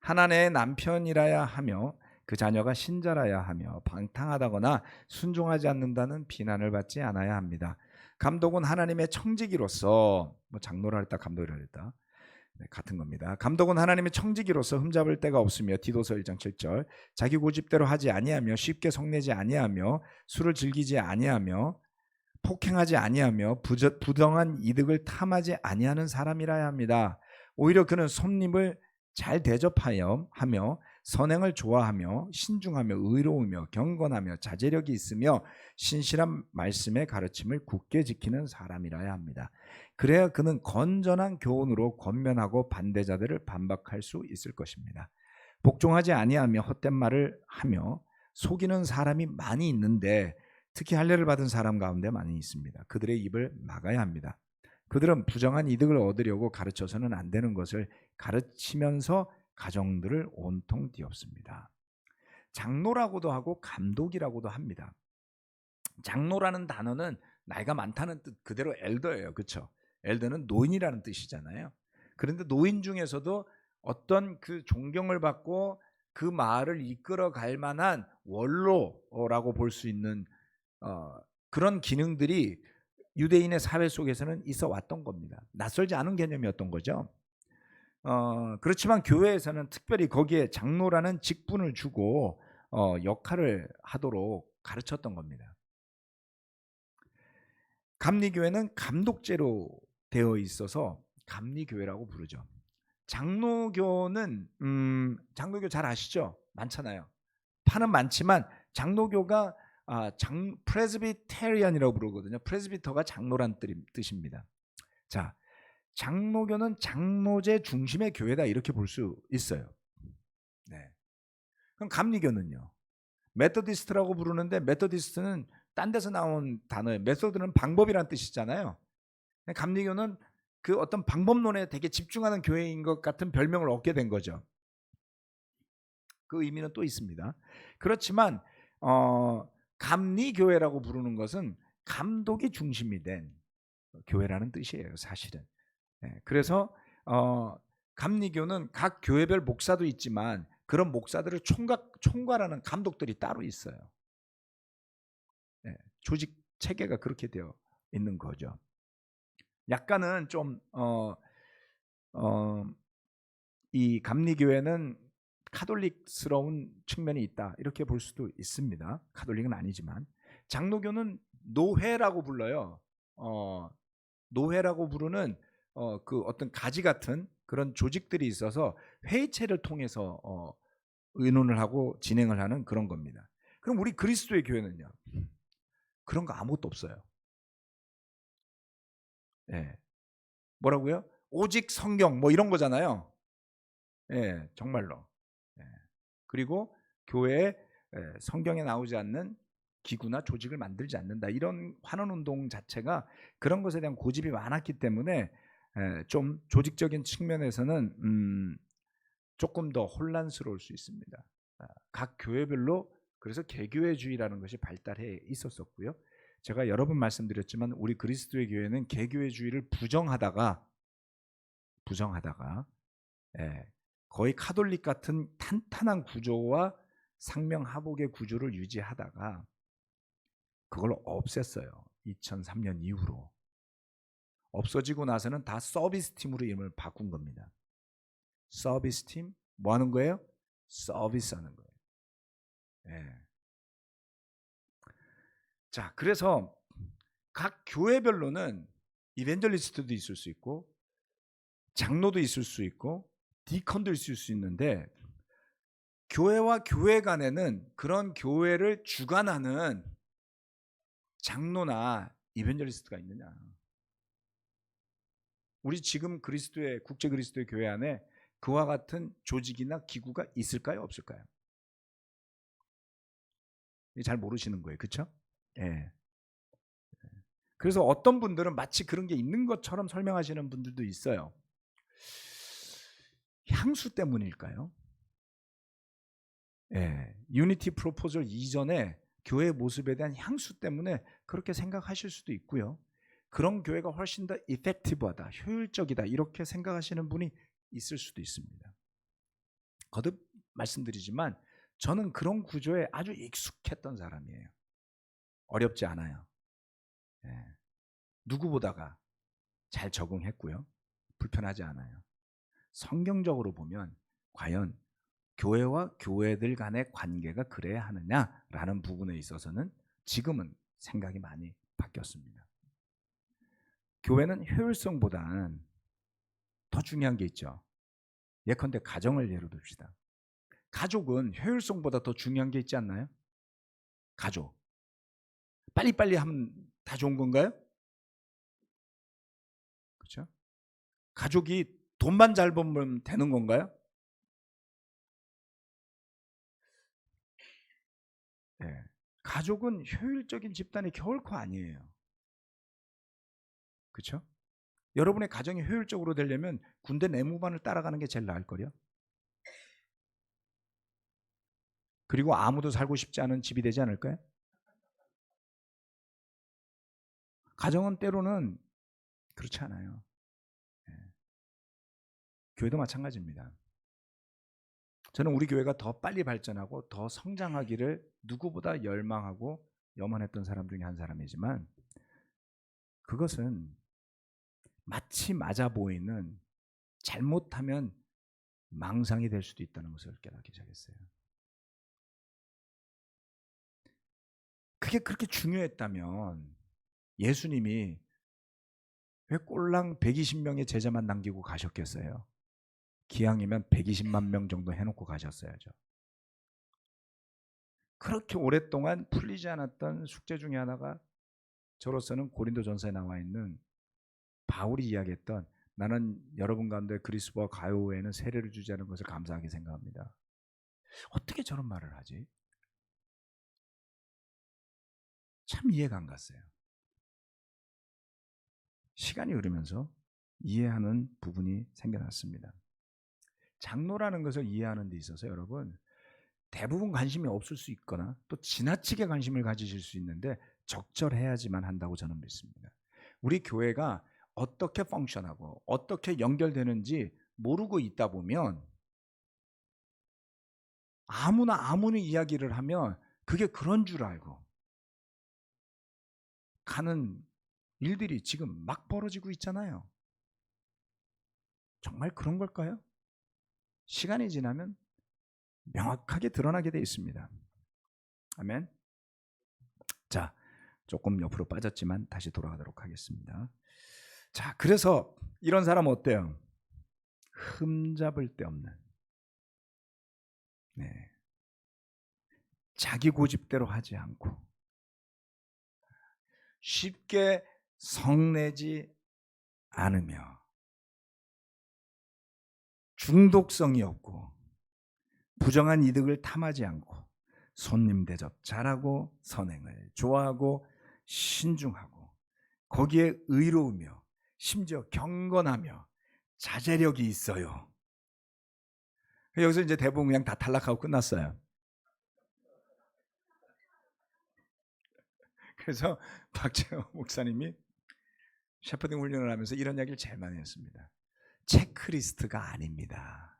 Speaker 1: 하나님의 남편이라야 하며 그 자녀가 신자라야 하며 방탕하다거나 순종하지 않는다는 비난을 받지 않아야 합니다. 감독은 하나님의 청지기로서 장로라 했다 감독이라 했다 같은 겁니다. 감독은 하나님의 청지기로서 흠잡을 데가 없으며 디도서 1장 7절 자기 고집대로 하지 아니하며 쉽게 성내지 아니하며 술을 즐기지 아니하며 폭행하지 아니하며 부정한 이득을 탐하지 아니하는 사람이라야 합니다. 오히려 그는 손님을 잘 대접하여 하며 선행을 좋아하며 신중하며 의로우며 경건하며 자제력이 있으며 신실한 말씀의 가르침을 굳게 지키는 사람이라야 합니다. 그래야 그는 건전한 교훈으로 권면하고 반대자들을 반박할 수 있을 것입니다. 복종하지 아니하며 헛된 말을 하며 속이는 사람이 많이 있는데 특히 할례를 받은 사람 가운데 많이 있습니다. 그들의 입을 막아야 합니다. 그들은 부정한 이득을 얻으려고 가르쳐서는 안 되는 것을 가르치면서 가정들을 온통 뒤엎습니다. 장로라고도 하고 감독이라고도 합니다. 장로라는 단어는 나이가 많다는 뜻 그대로 엘더예요. 그렇죠? 엘더는 노인이라는 뜻이잖아요. 그런데 노인 중에서도 어떤 그 존경을 받고 그 마을을 이끌어 갈 만한 원로라고 볼 수 있는 그런 기능들이 유대인의 사회 속에서는 있어 왔던 겁니다. 낯설지 않은 개념이었던 거죠. 그렇지만 교회에서는 특별히 거기에 장로라는 직분을 주고 역할을 하도록 가르쳤던 겁니다. 감리교회는 감독제로 되어 있어서 감리교회라고 부르죠. 장로교는 장로교 잘 아시죠? 많잖아요. 파는 많지만 장로교가 프레스비테리안이라고 부르거든요. 프레스비터가 장로란 뜻입니다. 자, 장로교는 장로제 중심의 교회다 이렇게 볼 수 있어요. 네. 그럼 감리교는요? 메토디스트라고 부르는데 메토디스트는 딴 데서 나온 단어예요. 메소드는 방법이란 뜻이잖아요. 감리교는 그 어떤 방법론에 되게 집중하는 교회인 것 같은 별명을 얻게 된 거죠. 그 의미는 또 있습니다. 그렇지만 감리교회라고 부르는 것은 감독이 중심이 된 교회라는 뜻이에요. 사실은. 그래서 감리교는 각 교회별 목사도 있지만 그런 목사들을 총괄하는 감독들이 따로 있어요. 조직 체계가 그렇게 되어 있는 거죠. 약간은 좀 이 감리교회는 카톨릭스러운 측면이 있다 이렇게 볼 수도 있습니다. 카톨릭은 아니지만 장로교는 노회라고 불러요. 노회라고 부르는 그 어떤 가지 같은 그런 조직들이 있어서 회의체를 통해서 의논을 하고 진행을 하는 그런 겁니다. 그럼 우리 그리스도의 교회는요? 그런 거 아무것도 없어요. 네. 뭐라고요? 오직 성경 뭐 이런 거잖아요. 예, 정말로. 예. 그리고 교회에 성경에 나오지 않는 기구나 조직을 만들지 않는다. 이런 환원 운동 자체가 그런 것에 대한 고집이 많았기 때문에 좀 조직적인 측면에서는 조금 더 혼란스러울 수 있습니다. 각 교회별로 그래서 개교회주의라는 것이 발달해 있었었고요. 제가 여러 번 말씀드렸지만 우리 그리스도의 교회는 개교회주의를 부정하다가 거의 카톨릭 같은 탄탄한 구조와 상명하복의 구조를 유지하다가 그걸 없앴어요. 2003년 이후로. 없어지고 나서는 다 서비스 팀으로 이름을 바꾼 겁니다. 서비스 팀? 뭐 하는 거예요? 서비스 하는 거예요. 예. 자, 그래서 각 교회별로는 이벤젤리스트도 있을 수 있고 장로도 있을 수 있고 디컨도 있을 수 있는데 교회와 교회 간에는 그런 교회를 주관하는 장로나 이벤젤리스트가 있느냐? 우리 지금 그리스도의 국제 그리스도의 교회 안에 그와 같은 조직이나 기구가 있을까요? 없을까요? 잘 모르시는 거예요. 그렇죠? 예. 그래서 어떤 분들은 마치 그런 게 있는 것처럼 설명하시는 분들도 있어요. 향수 때문일까요? 예. 유니티 프로포절 이전에 교회의 모습에 대한 향수 때문에 그렇게 생각하실 수도 있고요. 그런 교회가 훨씬 더 이펙티브하다, 효율적이다 이렇게 생각하시는 분이 있을 수도 있습니다. 거듭 말씀드리지만 저는 그런 구조에 아주 익숙했던 사람이에요. 어렵지 않아요. 예. 누구보다가 잘 적응했고요. 불편하지 않아요. 성경적으로 보면 과연 교회와 교회들 간의 관계가 그래야 하느냐라는 부분에 있어서는 지금은 생각이 많이 바뀌었습니다. 교회는 효율성보다는 더 중요한 게 있죠. 예컨대 가정을 예로 듭시다. 가족은 효율성보다 더 중요한 게 있지 않나요? 가족. 빨리빨리 하면 다 좋은 건가요? 그렇죠? 가족이 돈만 잘 벌면 되는 건가요? 네. 가족은 효율적인 집단이 결코 아니에요. 그렇죠? 여러분의 가정이 효율적으로 되려면 군대 내무반을 따라가는 게 제일 나을 거요. 그리고 아무도 살고 싶지 않은 집이 되지 않을까요? 가정은 때로는 그렇지 않아요. 네. 교회도 마찬가지입니다. 저는 우리 교회가 더 빨리 발전하고 더 성장하기를 누구보다 열망하고 염원했던 사람 중에 한 사람이지만 그것은 마치 맞아 보이는 잘못하면 망상이 될 수도 있다는 것을 깨닫기 시작했어요. 그게 그렇게 중요했다면 예수님이 왜 꼴랑 120명의 제자만 남기고 가셨겠어요? 기왕이면 120만 명 정도 해놓고 가셨어야죠. 그렇게 오랫동안 풀리지 않았던 숙제 중에 하나가 저로서는 고린도전서에 나와 있는 바울이 이야기했던 나는 여러분 가운데 그리스도와 가요 외에는 세례를 주지 않은 것을 감사하게 생각합니다. 어떻게 저런 말을 하지? 참 이해가 안 갔어요. 시간이 흐르면서 이해하는 부분이 생겨났습니다. 장로라는 것을 이해하는 데 있어서 여러분 대부분 관심이 없을 수 있거나 또 지나치게 관심을 가지실 수 있는데 적절해야지만 한다고 저는 믿습니다. 우리 교회가 어떻게 펑션하고 어떻게 연결되는지 모르고 있다 보면 아무리 이야기를 하면 그게 그런 줄 알고 가는 일들이 지금 막 벌어지고 있잖아요. 정말 그런 걸까요? 시간이 지나면 명확하게 드러나게 되어 있습니다. 아멘. 자, 조금 옆으로 빠졌지만 다시 돌아가도록 하겠습니다. 자, 그래서 이런 사람 어때요? 흠잡을 데 없는, 네, 자기 고집대로 하지 않고 쉽게 성내지 않으며 중독성이 없고 부정한 이득을 탐하지 않고 손님 대접 잘하고 선행을 좋아하고 신중하고 거기에 의로우며 심지어 경건하며 자제력이 있어요. 여기서 이제 대부분 그냥 다 탈락하고 끝났어요. 그래서 박재호 목사님이 셰퍼딩 훈련을 하면서 이런 이야기를 제일 많이 했습니다. 체크리스트가 아닙니다.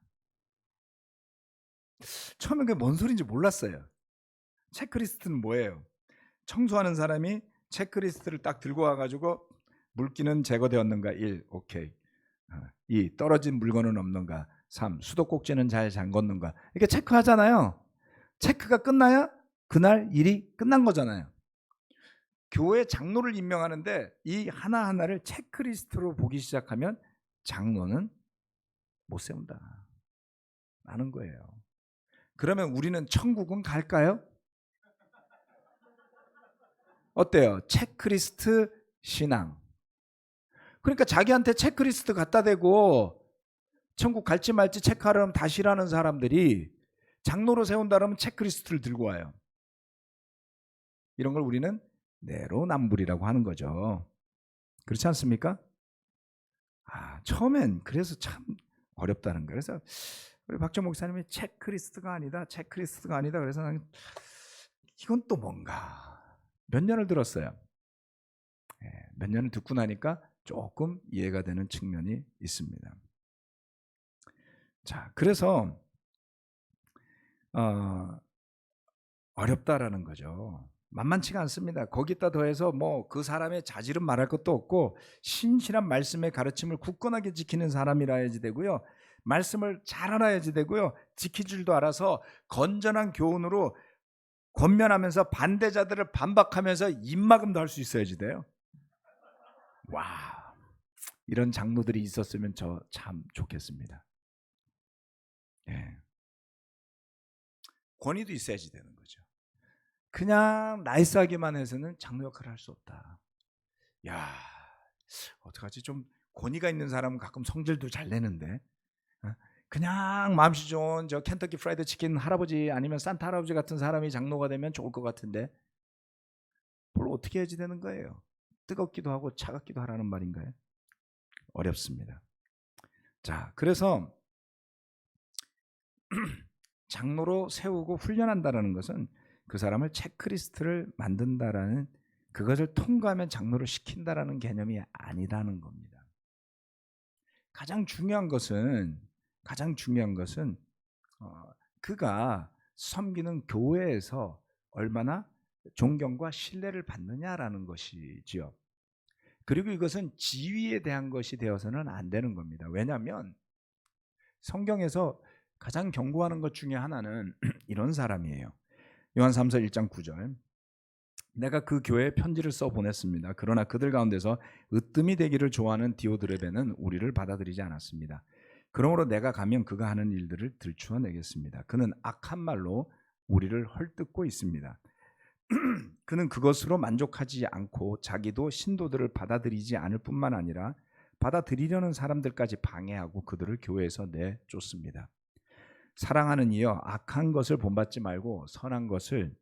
Speaker 1: 처음에 그게 뭔 소리인지 몰랐어요. 체크리스트는 뭐예요? 청소하는 사람이 체크리스트를 딱 들고 와가지고 물기는 제거되었는가 1, 오케이. 2, 떨어진 물건은 없는가 3, 수도꼭지는 잘 잠궜는가 이렇게 체크하잖아요. 체크가 끝나야 그날 일이 끝난 거잖아요. 교회 장로를 임명하는데 이 하나하나를 체크리스트로 보기 시작하면 장로는 못 세운다 라는 거예요. 그러면 우리는 천국은 갈까요? 어때요? 체크리스트 신앙. 그러니까 자기한테 체크리스트 갖다 대고 천국 갈지 말지 체크하려면 다시라는 사람들이 장로로 세운다 그러면 체크리스트를 들고 와요. 이런 걸 우리는 내로남불이라고 하는 거죠. 그렇지 않습니까? 처음엔 그래서 참 어렵다는 거예요. 그래서 우리 박정 목사님이 체크리스트가 아니다. 그래서 나는 이건 또 뭔가 몇 년을 들었어요. 몇 년을 듣고 나니까 조금 이해가 되는 측면이 있습니다. 자, 그래서 어렵다라는 거죠. 만만치가 않습니다. 거기다 더해서 뭐 그 사람의 자질은 말할 것도 없고 신실한 말씀의 가르침을 굳건하게 지키는 사람이라야지 되고요. 말씀을 잘 알아야지 되고요. 지킬 줄도 알아서 건전한 교훈으로 권면하면서 반대자들을 반박하면서 입막음도 할 수 있어야지 돼요. 와, 이런 장로들이 있었으면 저 참 좋겠습니다. 예. 권위도 있어야지 되는 거죠. 그냥 나이스하기만 해서는 장로 역할을 할 수 없다. 야, 어떡하지? 좀 권위가 있는 사람은 가끔 성질도 잘 내는데 그냥 마음씨 좋은 저 켄터키 프라이드 치킨 할아버지 아니면 산타 할아버지 같은 사람이 장로가 되면 좋을 것 같은데 뭘 어떻게 해야지 되는 거예요? 뜨겁기도 하고 차갑기도 하라는 말인가요? 어렵습니다. 자, 그래서 장로로 세우고 훈련한다라는 것은 그 사람을 체크리스트를 만든다라는 그것을 통과하면 장로를 시킨다라는 개념이 아니라는 겁니다. 가장 중요한 것은 그가 섬기는 교회에서 얼마나 존경과 신뢰를 받느냐라는 것이지요. 그리고 이것은 지위에 대한 것이 되어서는 안 되는 겁니다. 왜냐하면 성경에서 가장 경고하는 것 중에 하나는 이런 사람이에요. 요한 3서 1장 9절. 내가 그 교회에 편지를 써 보냈습니다. 그러나 그들 가운데서 으뜸이 되기를 좋아하는 디오드레베는 우리를 받아들이지 않았습니다. 그러므로 내가 가면 그가 하는 일들을 들추어내겠습니다. 그는 악한 말로 우리를 헐뜯고 있습니다. 그는 그것으로 만족하지 않고 자기도 신도들을 받아들이지 않을 뿐만 아니라 받아들이려는 사람들까지 방해하고 그들을 교회에서 내쫓습니다. 사랑하는 이여 악한 것을 본받지 말고 선한 것을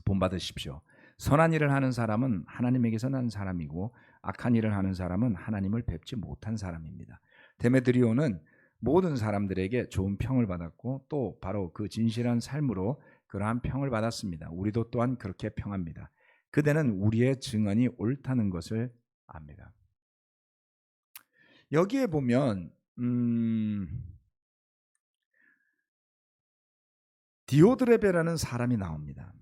Speaker 1: 본받으십시오. 선한 일을 하는 사람은 하나님에게서 난 사람이고 악한 일을 하는 사람은 하나님을 뵙지 못한 사람입니다. 데메드리오는 모든 사람들에게 좋은 평을 받았고 또 바로 그 진실한 삶으로 그러한 평을 받았습니다. 우리도 또한 그렇게 평합니다. 그대는 우리의 증언이 옳다는 것을 압니다. 여기에 보면 디오드레베라는 사람이 나옵니다.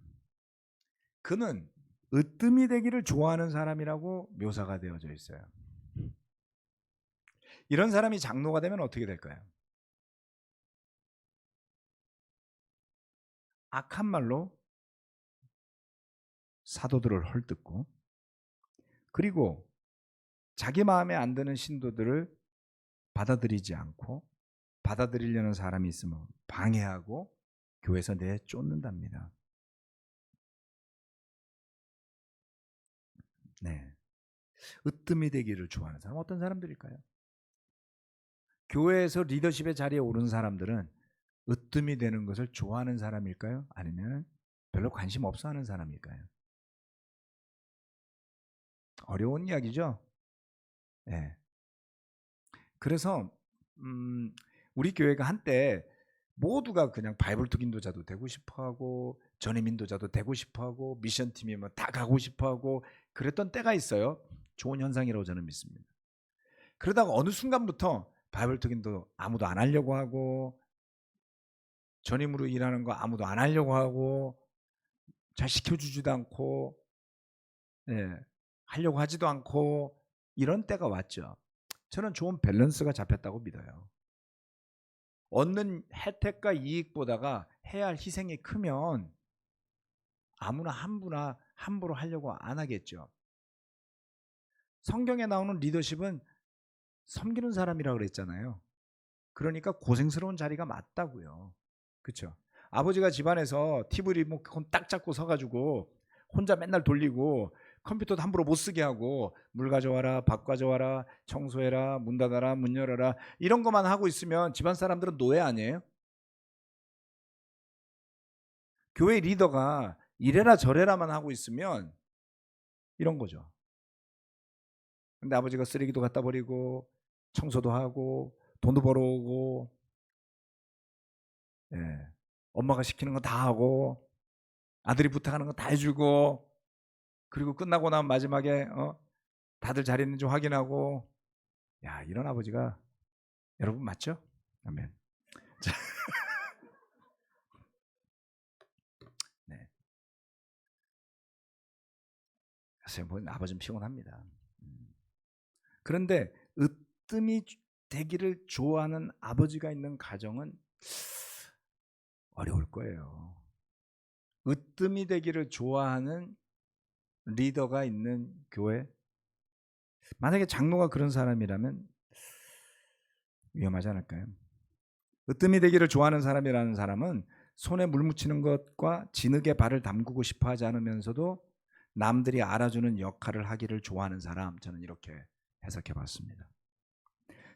Speaker 1: 그는 으뜸이 되기를 좋아하는 사람이라고 묘사가 되어져 있어요. 이런 사람이 장로가 되면 어떻게 될까요? 악한 말로 사도들을 헐뜯고 그리고 자기 마음에 안 드는 신도들을 받아들이지 않고 받아들이려는 사람이 있으면 방해하고 교회에서 내쫓는답니다. 네, 으뜸이 되기를 좋아하는 사람 어떤 사람들일까요? 교회에서 리더십의 자리에 오른 사람들은 으뜸이 되는 것을 좋아하는 사람일까요? 아니면 별로 관심 없어 하는 사람일까요? 어려운 이야기죠. 네. 그래서 우리 교회가 한때 모두가 그냥 바이블 투 인도자도 되고 싶어하고 전임 인도자도 되고 싶어하고 미션팀이면 다 가고 싶어하고 그랬던 때가 있어요. 좋은 현상이라고 저는 믿습니다. 그러다가 어느 순간부터 바이블 투 인도 아무도 안 하려고 하고 전임으로 일하는 거 아무도 안 하려고 하고 잘 시켜주지도 않고 하려고 하지도 않고 이런 때가 왔죠. 저는 좋은 밸런스가 잡혔다고 믿어요. 얻는 혜택과 이익보다가 해야 할 희생이 크면 아무나 함부로 하려고 안 하겠죠. 성경에 나오는 리더십은 섬기는 사람이라고 그랬잖아요. 그러니까 고생스러운 자리가 맞다고요. 그렇죠? 아버지가 집안에서 TV 리모컨 딱 잡고 서가지고 혼자 맨날 돌리고 컴퓨터도 함부로 못 쓰게 하고 물 가져와라, 밥 가져와라, 청소해라, 문 닫아라, 문 열어라 이런 것만 하고 있으면 집안 사람들은 노예 아니에요? 교회 리더가 이래라 저래라만 하고 있으면 이런 거죠. 근데 아버지가 쓰레기도 갖다 버리고 청소도 하고 돈도 벌어오고 엄마가 시키는 거 다 하고 아들이 부탁하는 거 다 해주고 그리고 끝나고 나면 마지막에 다들 잘 있는지 확인하고 야 이런 아버지가 여러분 맞죠? 아멘. 네. 글쎄요, 뭐 아버지는 피곤합니다. 그런데 으뜸이 되기를 좋아하는 아버지가 있는 가정은 어려울 거예요. 으뜸이 되기를 좋아하는 리더가 있는 교회, 만약에 장로가 그런 사람이라면 위험하지 않을까요? 으뜸이 되기를 좋아하는 사람이라는 사람은 손에 물 묻히는 것과 진흙에 발을 담그고 싶어 하지 않으면서도 남들이 알아주는 역할을 하기를 좋아하는 사람, 저는 이렇게 해석해 봤습니다.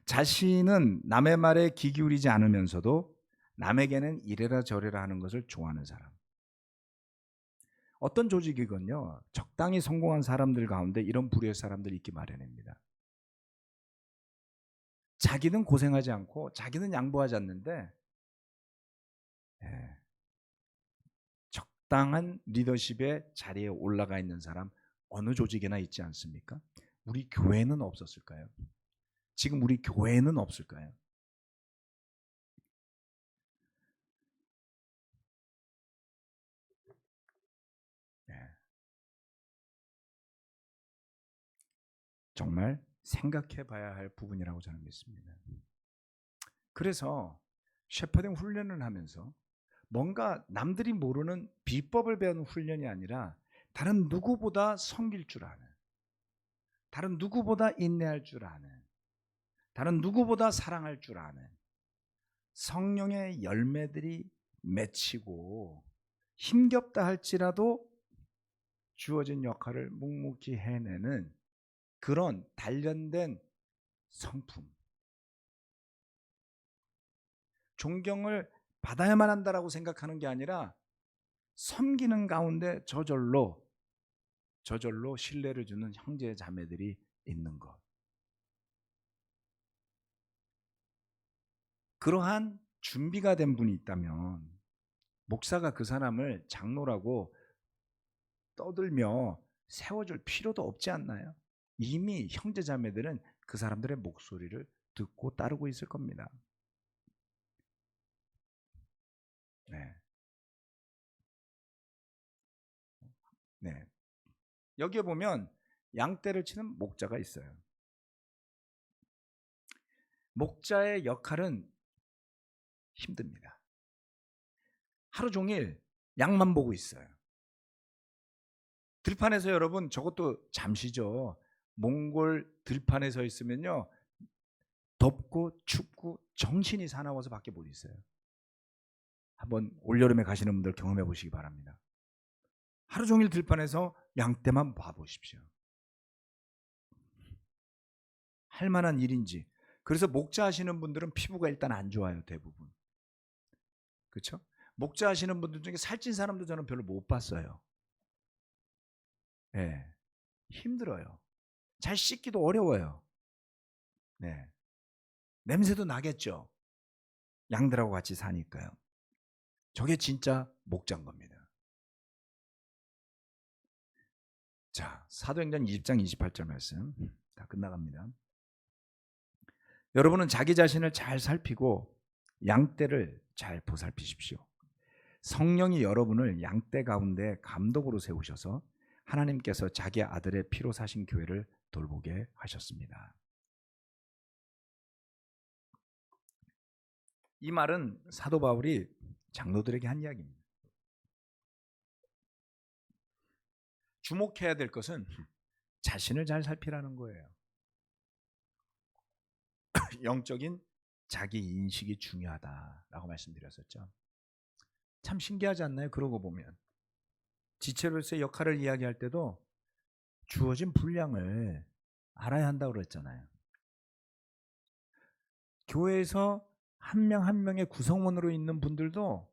Speaker 1: 자신은 남의 말에 귀 기울이지 않으면서도 남에게는 이래라 저래라 하는 것을 좋아하는 사람. 어떤 조직이건요, 적당히 성공한 사람들 가운데 이런 부류의 사람들이 있기 마련입니다. 자기는 고생하지 않고 자기는 양보하지 않는데 적당한 리더십의 자리에 올라가 있는 사람 어느 조직에나 있지 않습니까? 우리 교회는 없었을까요? 지금 우리 교회는 없을까요? 정말 생각해 봐야 할 부분이라고 저는 믿습니다. 그래서 셰퍼딩 훈련을 하면서 뭔가 남들이 모르는 비법을 배우는 훈련이 아니라 다른 누구보다 섬길 줄 아는, 다른 누구보다 인내할 줄 아는, 다른 누구보다 사랑할 줄 아는 성령의 열매들이 맺히고 힘겹다 할지라도 주어진 역할을 묵묵히 해내는 그런 단련된 성품, 존경을 받아야만 한다라고 생각하는 게 아니라 섬기는 가운데 저절로 신뢰를 주는 형제 자매들이 있는 것. 그러한 준비가 된 분이 있다면 목사가 그 사람을 장로라고 떠들며 세워줄 필요도 없지 않나요? 이미 형제 자매들은 그 사람들의 목소리를 듣고 따르고 있을 겁니다. 네. 네. 여기에 보면 양떼를 치는 목자가 있어요. 목자의 역할은 힘듭니다. 하루 종일 양만 보고 있어요. 들판에서 여러분 저것도 잠시죠. 몽골 들판에 서 있으면요 덥고 춥고 정신이 사나워서 밖에 못 있어요. 한번 올여름에 가시는 분들 경험해 보시기 바랍니다. 하루 종일 들판에서 양떼만 봐보십시오. 할 만한 일인지. 그래서 목자 하시는 분들은 피부가 일단 안 좋아요, 대부분. 그렇죠? 목자 하시는 분들 중에 살찐 사람도 저는 별로 못 봤어요. 네. 힘들어요. 잘 씻기도 어려워요. 네. 냄새도 나겠죠. 양들하고 같이 사니까요. 저게 진짜 목자인 겁니다. 자, 사도행전 20장 28절 말씀 다 끝나갑니다. 여러분은 자기 자신을 잘 살피고 양떼를 잘 보살피십시오. 성령이 여러분을 양떼 가운데 감독으로 세우셔서 하나님께서 자기 아들의 피로 사신 교회를 돌보게 하셨습니다. 이 말은 사도 바울이 장로들에게 한 이야기입니다. 주목해야 될 것은 자신을 잘 살피라는 거예요. 영적인 자기 인식이 중요하다라고 말씀드렸었죠. 참 신기하지 않나요? 그러고 보면 지체로서의 역할을 이야기할 때도 주어진 분량을 알아야 한다고 그랬잖아요. 교회에서 한 명 한 명의 구성원으로 있는 분들도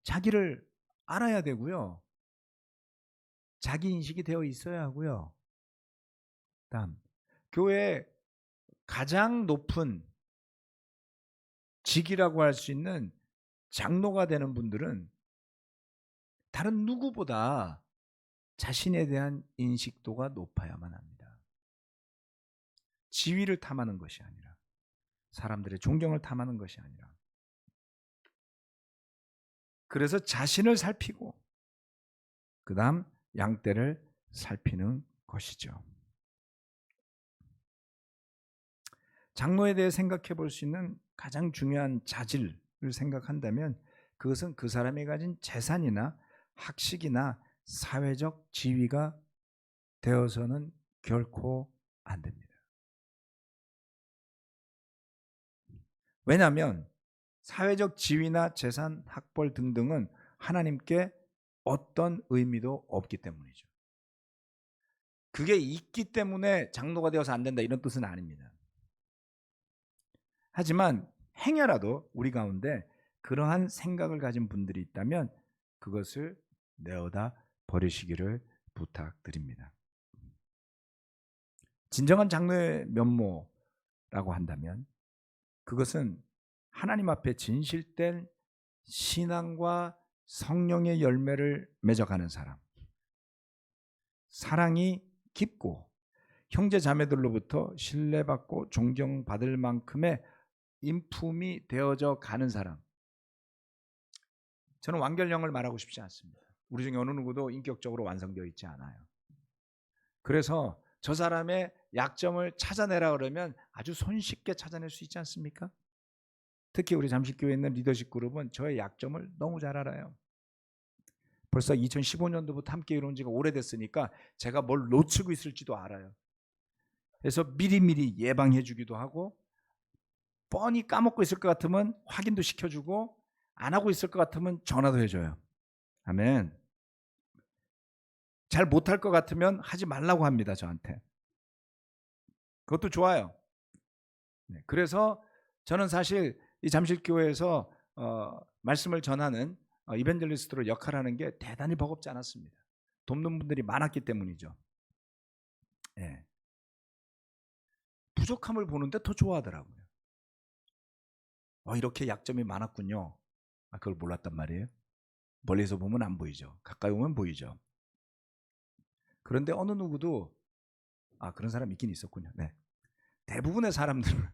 Speaker 1: 자기를 알아야 되고요. 자기 인식이 되어 있어야 하고요. 다음, 교회의 가장 높은 직이라고 할 수 있는 장로가 되는 분들은 다른 누구보다 자신에 대한 인식도가 높아야만 합니다. 지위를 탐하는 것이 아니라, 사람들의 존경을 탐하는 것이 아니라, 그래서 자신을 살피고 그 다음 양떼를 살피는 것이죠. 장로에 대해 생각해 볼 수 있는 가장 중요한 자질을 생각한다면 그것은 그 사람이 가진 재산이나 학식이나 사회적 지위가 되어서는 결코 안 됩니다. 왜냐하면 사회적 지위나 재산, 학벌 등등은 하나님께 어떤 의미도 없기 때문이죠. 그게 있기 때문에 장로가 되어서 안 된다 이런 뜻은 아닙니다. 하지만 행여라도 우리 가운데 그러한 생각을 가진 분들이 있다면 그것을 내어다 버리시기를 부탁드립니다. 진정한 장로의 면모라고 한다면 그것은 하나님 앞에 진실된 신앙과 성령의 열매를 맺어가는 사람, 사랑이 깊고 형제 자매들로부터 신뢰받고 존경받을 만큼의 인품이 되어져 가는 사람. 저는 완결형을 말하고 싶지 않습니다. 우리 중에 어느 누구도 인격적으로 완성되어 있지 않아요. 그래서 저 사람의 약점을 찾아내라 그러면 아주 손쉽게 찾아낼 수 있지 않습니까? 특히 우리 잠실교회에 있는 리더십 그룹은 저의 약점을 너무 잘 알아요. 벌써 2015년도부터 함께 이룬 지가 오래됐으니까 제가 뭘 놓치고 있을지도 알아요. 그래서 미리미리 예방해 주기도 하고 뻔히 까먹고 있을 것 같으면 확인도 시켜주고 안 하고 있을 것 같으면 전화도 해줘요. 아멘. 잘 못할 것 같으면 하지 말라고 합니다. 저한테. 그것도 좋아요. 네, 그래서 저는 사실 이 잠실교회에서 말씀을 전하는 이벤젤리스트로 역할하는 게 대단히 버겁지 않았습니다. 돕는 분들이 많았기 때문이죠. 네. 부족함을 보는데 더 좋아하더라고요. 이렇게 약점이 많았군요. 그걸 몰랐단 말이에요. 멀리서 보면 안 보이죠. 가까이 오면 보이죠. 그런데 어느 누구도 그런 사람 있긴 있었군요. 네. 대부분의 사람들은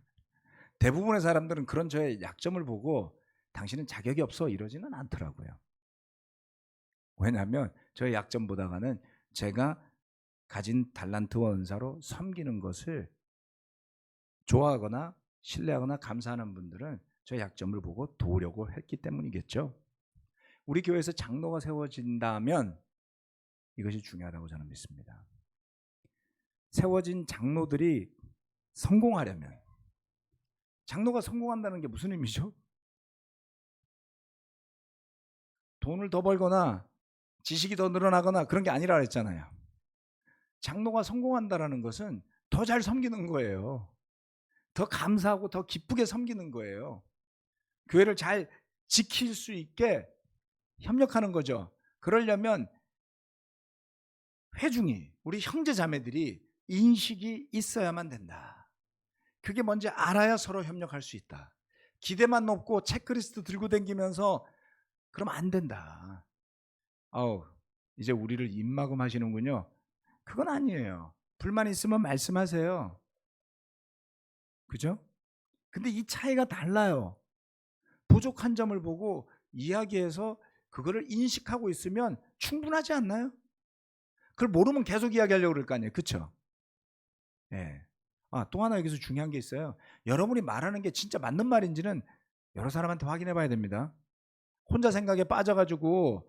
Speaker 1: 그런 저의 약점을 보고 당신은 자격이 없어 이러지는 않더라고요. 왜냐하면 저의 약점보다는 제가 가진 달란트와 은사로 섬기는 것을 좋아하거나 신뢰하거나 감사하는 분들은 저의 약점을 보고 도우려고 했기 때문이겠죠. 우리 교회에서 장로가 세워진다면 이것이 중요하다고 저는 믿습니다. 세워진 장로들이 성공하려면, 장로가 성공한다는 게 무슨 의미죠? 돈을 더 벌거나 지식이 더 늘어나거나 그런 게 아니라 그랬잖아요. 장로가 성공한다는 것은 더 잘 섬기는 거예요. 더 감사하고 더 기쁘게 섬기는 거예요. 교회를 잘 지킬 수 있게 협력하는 거죠. 그러려면 회중이, 우리 형제 자매들이 인식이 있어야만 된다. 그게 뭔지 알아야 서로 협력할 수 있다. 기대만 높고 체크리스트 들고 다니면서 그러면 안 된다. 이제 우리를 입막음 하시는군요. 그건 아니에요. 불만 있으면 말씀하세요. 그죠? 근데 이 차이가 달라요. 부족한 점을 보고 이야기해서 그거를 인식하고 있으면 충분하지 않나요? 그걸 모르면 계속 이야기하려고 그럴 거 아니에요. 그렇죠? 예. 또 하나 여기서 중요한 게 있어요. 여러분이 말하는 게 진짜 맞는 말인지는 여러 사람한테 확인해 봐야 됩니다. 혼자 생각에 빠져가지고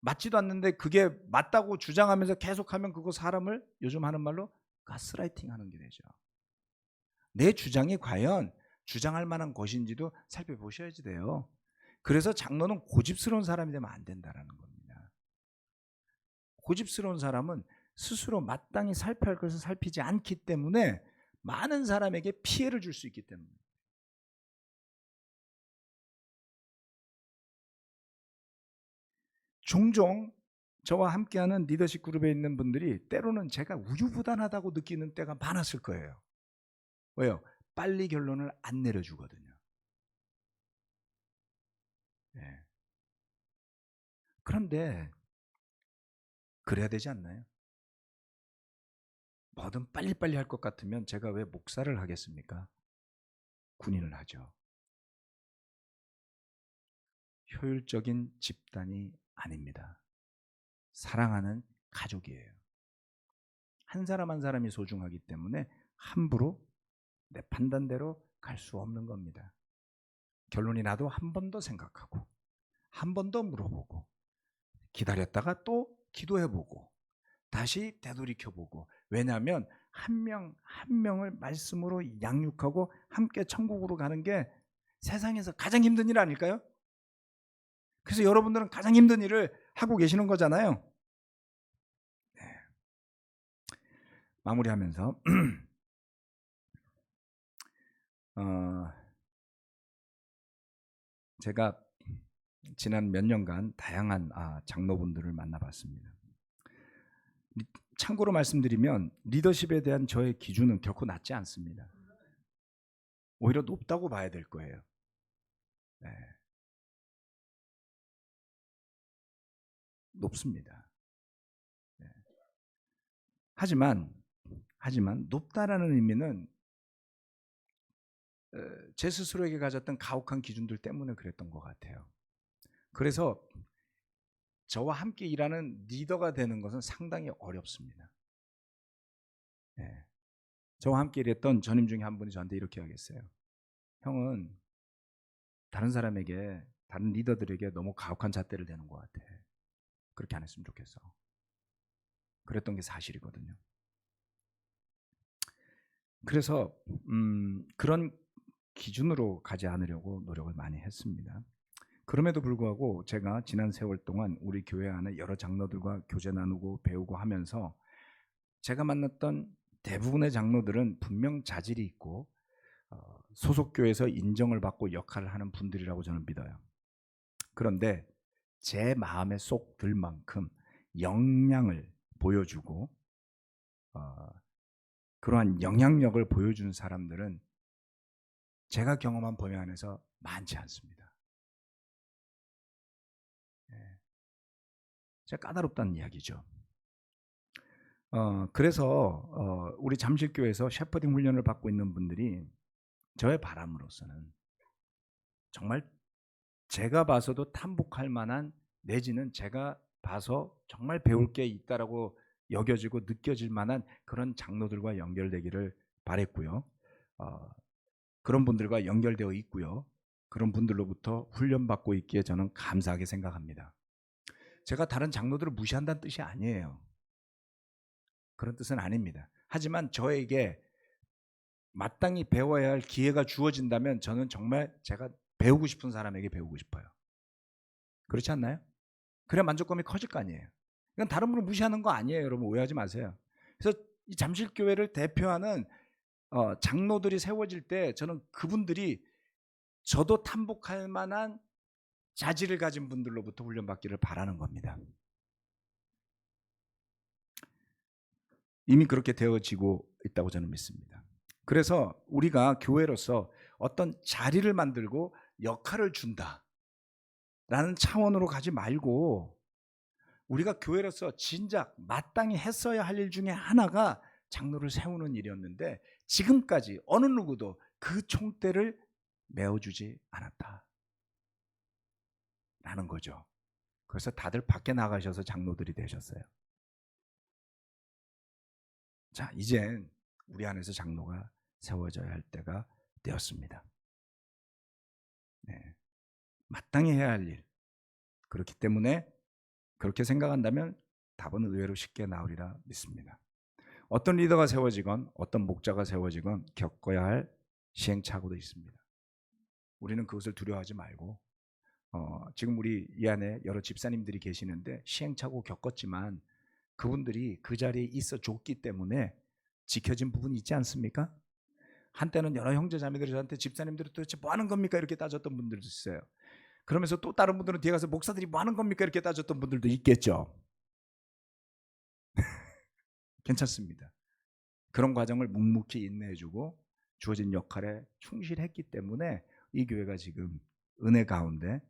Speaker 1: 맞지도 않는데 그게 맞다고 주장하면서 계속하면 그거 사람을 요즘 하는 말로 가스라이팅 하는 게 되죠. 내 주장이 과연 주장할 만한 것인지도 살펴보셔야지 돼요. 그래서 장로는 고집스러운 사람이 되면 안 된다는 겁니다. 고집스러운 사람은 스스로 마땅히 살펴야 할 것을 살피지 않기 때문에 많은 사람에게 피해를 줄 수 있기 때문에. 종종 저와 함께하는 리더십 그룹에 있는 분들이 때로는 제가 우유부단하다고 느끼는 때가 많았을 거예요. 왜요? 빨리 결론을 안 내려주거든요. 네. 그런데 그래야 되지 않나요? 뭐든 빨리빨리 할 것 같으면 제가 왜 목사를 하겠습니까? 군인을 하죠. 효율적인 집단이 아닙니다. 사랑하는 가족이에요. 한 사람 한 사람이 소중하기 때문에 함부로 내 판단대로 갈 수 없는 겁니다. 결론이 나도 한 번 더 생각하고 한 번 더 물어보고 기다렸다가 또 기도해보고 다시 되돌이켜보고. 왜냐하면 한 명 한 명을 말씀으로 양육하고 함께 천국으로 가는 게 세상에서 가장 힘든 일 아닐까요? 그래서 여러분들은 가장 힘든 일을 하고 계시는 거잖아요. 네. 마무리하면서 제가 지난 몇 년간 다양한 장로분들을 만나봤습니다. 참고로 말씀드리면 리더십에 대한 저의 기준은 결코 낮지 않습니다. 오히려 높다고 봐야 될 거예요. 네. 높습니다. 네. 하지만 높다라는 의미는 제 스스로에게 가졌던 가혹한 기준들 때문에 그랬던 것 같아요. 그래서 저와 함께 일하는 리더가 되는 것은 상당히 어렵습니다. 네. 저와 함께 일했던 전임 중에 한 분이 저한테 이렇게 하겠어요. 형은 다른 사람에게, 다른 리더들에게 너무 가혹한 잣대를 대는 것 같아. 그렇게 안 했으면 좋겠어. 그랬던 게 사실이거든요. 그래서 그런 기준으로 가지 않으려고 노력을 많이 했습니다. 그럼에도 불구하고 제가 지난 세월 동안 우리 교회 안에 여러 장로들과 교제 나누고 배우고 하면서 제가 만났던 대부분의 장로들은 분명 자질이 있고 소속 교회에서 인정을 받고 역할을 하는 분들이라고 저는 믿어요. 그런데 제 마음에 쏙 들 만큼 역량을 보여주고 그러한 영향력을 보여주는 사람들은 제가 경험한 범위 안에서 많지 않습니다. 제가 까다롭다는 이야기죠. 그래서 우리 잠실교회에서 셰퍼딩 훈련을 받고 있는 분들이 저의 바람으로서는 정말 제가 봐서도 탐복할 만한, 내지는 제가 봐서 정말 배울 게 있다라고 여겨지고 느껴질 만한 그런 장로들과 연결되기를 바랬고요. 그런 분들과 연결되어 있고요. 그런 분들로부터 훈련받고 있기에 저는 감사하게 생각합니다. 제가 다른 장로들을 무시한다는 뜻이 아니에요. 그런 뜻은 아닙니다. 하지만 저에게 마땅히 배워야 할 기회가 주어진다면 저는 정말 제가 배우고 싶은 사람에게 배우고 싶어요. 그렇지 않나요? 그래야 만족감이 커질 거 아니에요. 이건 다른 분을 무시하는 거 아니에요. 여러분 오해하지 마세요. 그래서 이 잠실교회를 대표하는 장로들이 세워질 때 저는 그분들이 저도 탐복할 만한 자질을 가진 분들로부터 훈련받기를 바라는 겁니다. 이미 그렇게 되어지고 있다고 저는 믿습니다. 그래서 우리가 교회로서 어떤 자리를 만들고 역할을 준다라는 차원으로 가지 말고, 우리가 교회로서 진작 마땅히 했어야 할 일 중에 하나가 장로를 세우는 일이었는데, 지금까지 어느 누구도 그 총대를 메어주지 않았다 라는 거죠. 그래서 다들 밖에 나가셔서 장로들이 되셨어요. 자, 이젠 우리 안에서 장로가 세워져야 할 때가 되었습니다. 네, 마땅히 해야 할 일. 그렇기 때문에 그렇게 생각한다면 답은 의외로 쉽게 나오리라 믿습니다. 어떤 리더가 세워지건 어떤 목자가 세워지건 겪어야 할 시행착오도 있습니다. 우리는 그것을 두려워하지 말고, 지금 우리 이 안에 여러 집사님들이 계시는데 시행착오 겪었지만 그분들이 그 자리에 있어 줬기 때문에 지켜진 부분이 있지 않습니까? 한때는 여러 형제자매들이 저한테 집사님들이 도대체 뭐 하는 겁니까? 이렇게 따졌던 분들도 있어요. 그러면서 또 다른 분들은 뒤에 가서 목사들이 뭐 하는 겁니까? 이렇게 따졌던 분들도 있겠죠. 괜찮습니다. 그런 과정을 묵묵히 인내해주고 주어진 역할에 충실했기 때문에 이 교회가 지금 은혜 가운데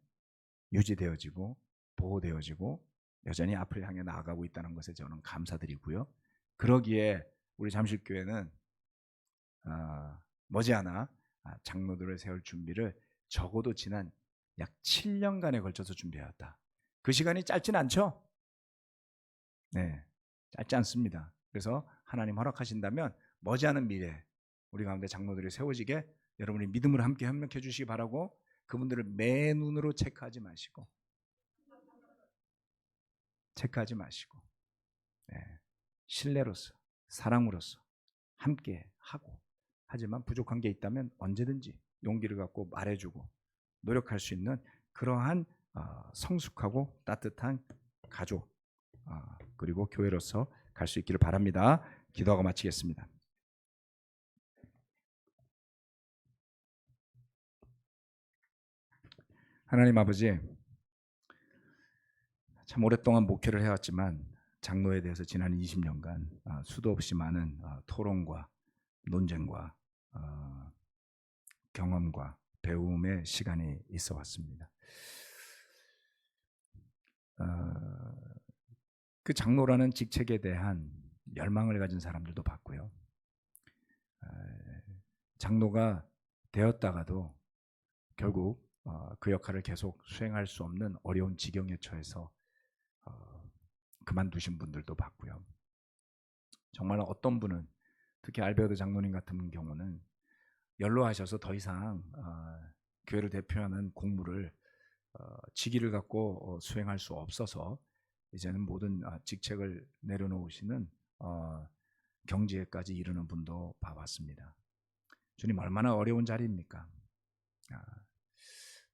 Speaker 1: 유지되어지고 보호되어지고 여전히 앞을 향해 나아가고 있다는 것에 저는 감사드리고요. 그러기에 우리 잠실교회는 머지않아 장로들을 세울 준비를 적어도 지난 약 7년간에 걸쳐서 준비해왔다. 그 시간이 짧진 않죠? 네, 짧지 않습니다. 그래서 하나님 허락하신다면 머지않은 미래 우리 가운데 장로들이 세워지게 여러분이 믿음으로 함께 협력해 주시기 바라고, 그분들을 맨눈으로 체크하지 마시고 네, 신뢰로서 사랑으로서 함께 하고, 하지만 부족한 게 있다면 언제든지 용기를 갖고 말해주고 노력할 수 있는 그러한 성숙하고 따뜻한 가족 그리고 교회로서 갈 수 있기를 바랍니다. 기도하고 마치겠습니다. 하나님 아버지, 참 오랫동안 목회를 해왔지만 장로에 대해서 지난 20년간 수도 없이 많은 토론과 논쟁과 경험과 배움의 시간이 있어 왔습니다. 그 장로라는 직책에 대한 열망을 가진 사람들도 봤고요. 장로가 되었다가도 결국 그 역할을 계속 수행할 수 없는 어려운 지경에 처해서 그만두신 분들도 봤고요. 정말 어떤 분은, 특히 알베르 장로님 같은 경우는 연로하셔서 더 이상 교회를 대표하는 공무를 직위를 갖고 수행할 수 없어서 이제는 모든 직책을 내려놓으시는 경지에까지 이르는 분도 봐왔습니다. 주님, 얼마나 어려운 자리입니까?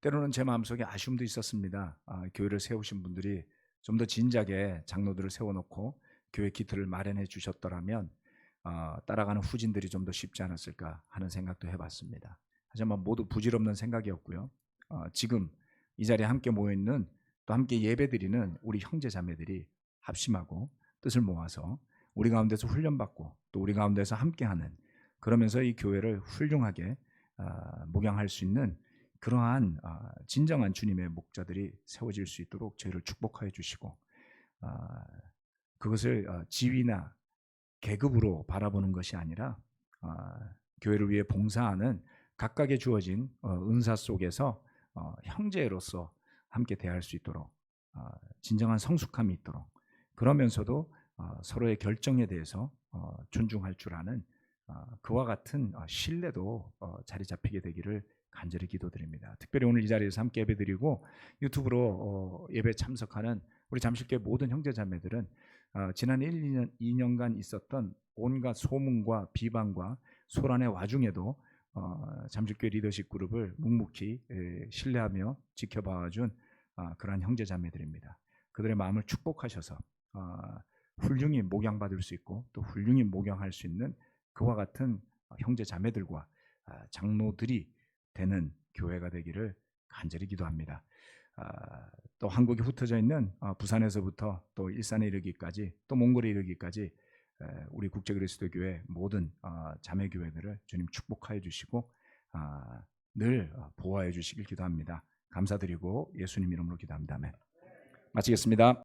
Speaker 1: 때로는 제 마음속에 아쉬움도 있었습니다. 교회를 세우신 분들이 좀 더 진작에 장로들을 세워놓고 교회 기틀을 마련해 주셨더라면 따라가는 후진들이 좀 더 쉽지 않았을까 하는 생각도 해봤습니다. 하지만 모두 부질없는 생각이었고요. 지금 이 자리에 함께 모여있는, 또 함께 예배드리는 우리 형제 자매들이 합심하고 뜻을 모아서 우리 가운데서 훈련받고 또 우리 가운데서 함께하는, 그러면서 이 교회를 훌륭하게 목양할 수 있는 그러한 진정한 주님의 목자들이 세워질 수 있도록 저희를 축복하여 주시고, 그것을 지위나 계급으로 바라보는 것이 아니라 교회를 위해 봉사하는 각각의 주어진 은사 속에서 형제로서 함께 대할 수 있도록, 진정한 성숙함이 있도록, 그러면서도 서로의 결정에 대해서 존중할 줄 아는 그와 같은 신뢰도 자리 잡히게 되기를 간절히 기도드립니다. 특별히 오늘 이 자리에서 함께 예배드리고 유튜브로 예배 참석하는 우리 잠실교회 모든 형제자매들은 지난 1, 2년간 있었던 온갖 소문과 비방과 소란의 와중에도 잠실교회 리더십 그룹을 묵묵히 신뢰하며 지켜봐준 그러한 형제자매들입니다. 그들의 마음을 축복하셔서 훌륭히 목양받을 수 있고 또 훌륭히 목양할 수 있는 그와 같은 형제 자매들과 장로들이 되는 교회가 되기를 간절히 기도합니다. 또 한국에 흩어져 있는 부산에서부터 또 일산에 이르기까지 또 몽골에 이르기까지 우리 국제그리스도교회 모든 자매 교회들을 주님 축복하여 주시고 늘 보호하여 주시길 기도합니다. 감사드리고 예수님 이름으로 기도합니다. 아멘. 마치겠습니다.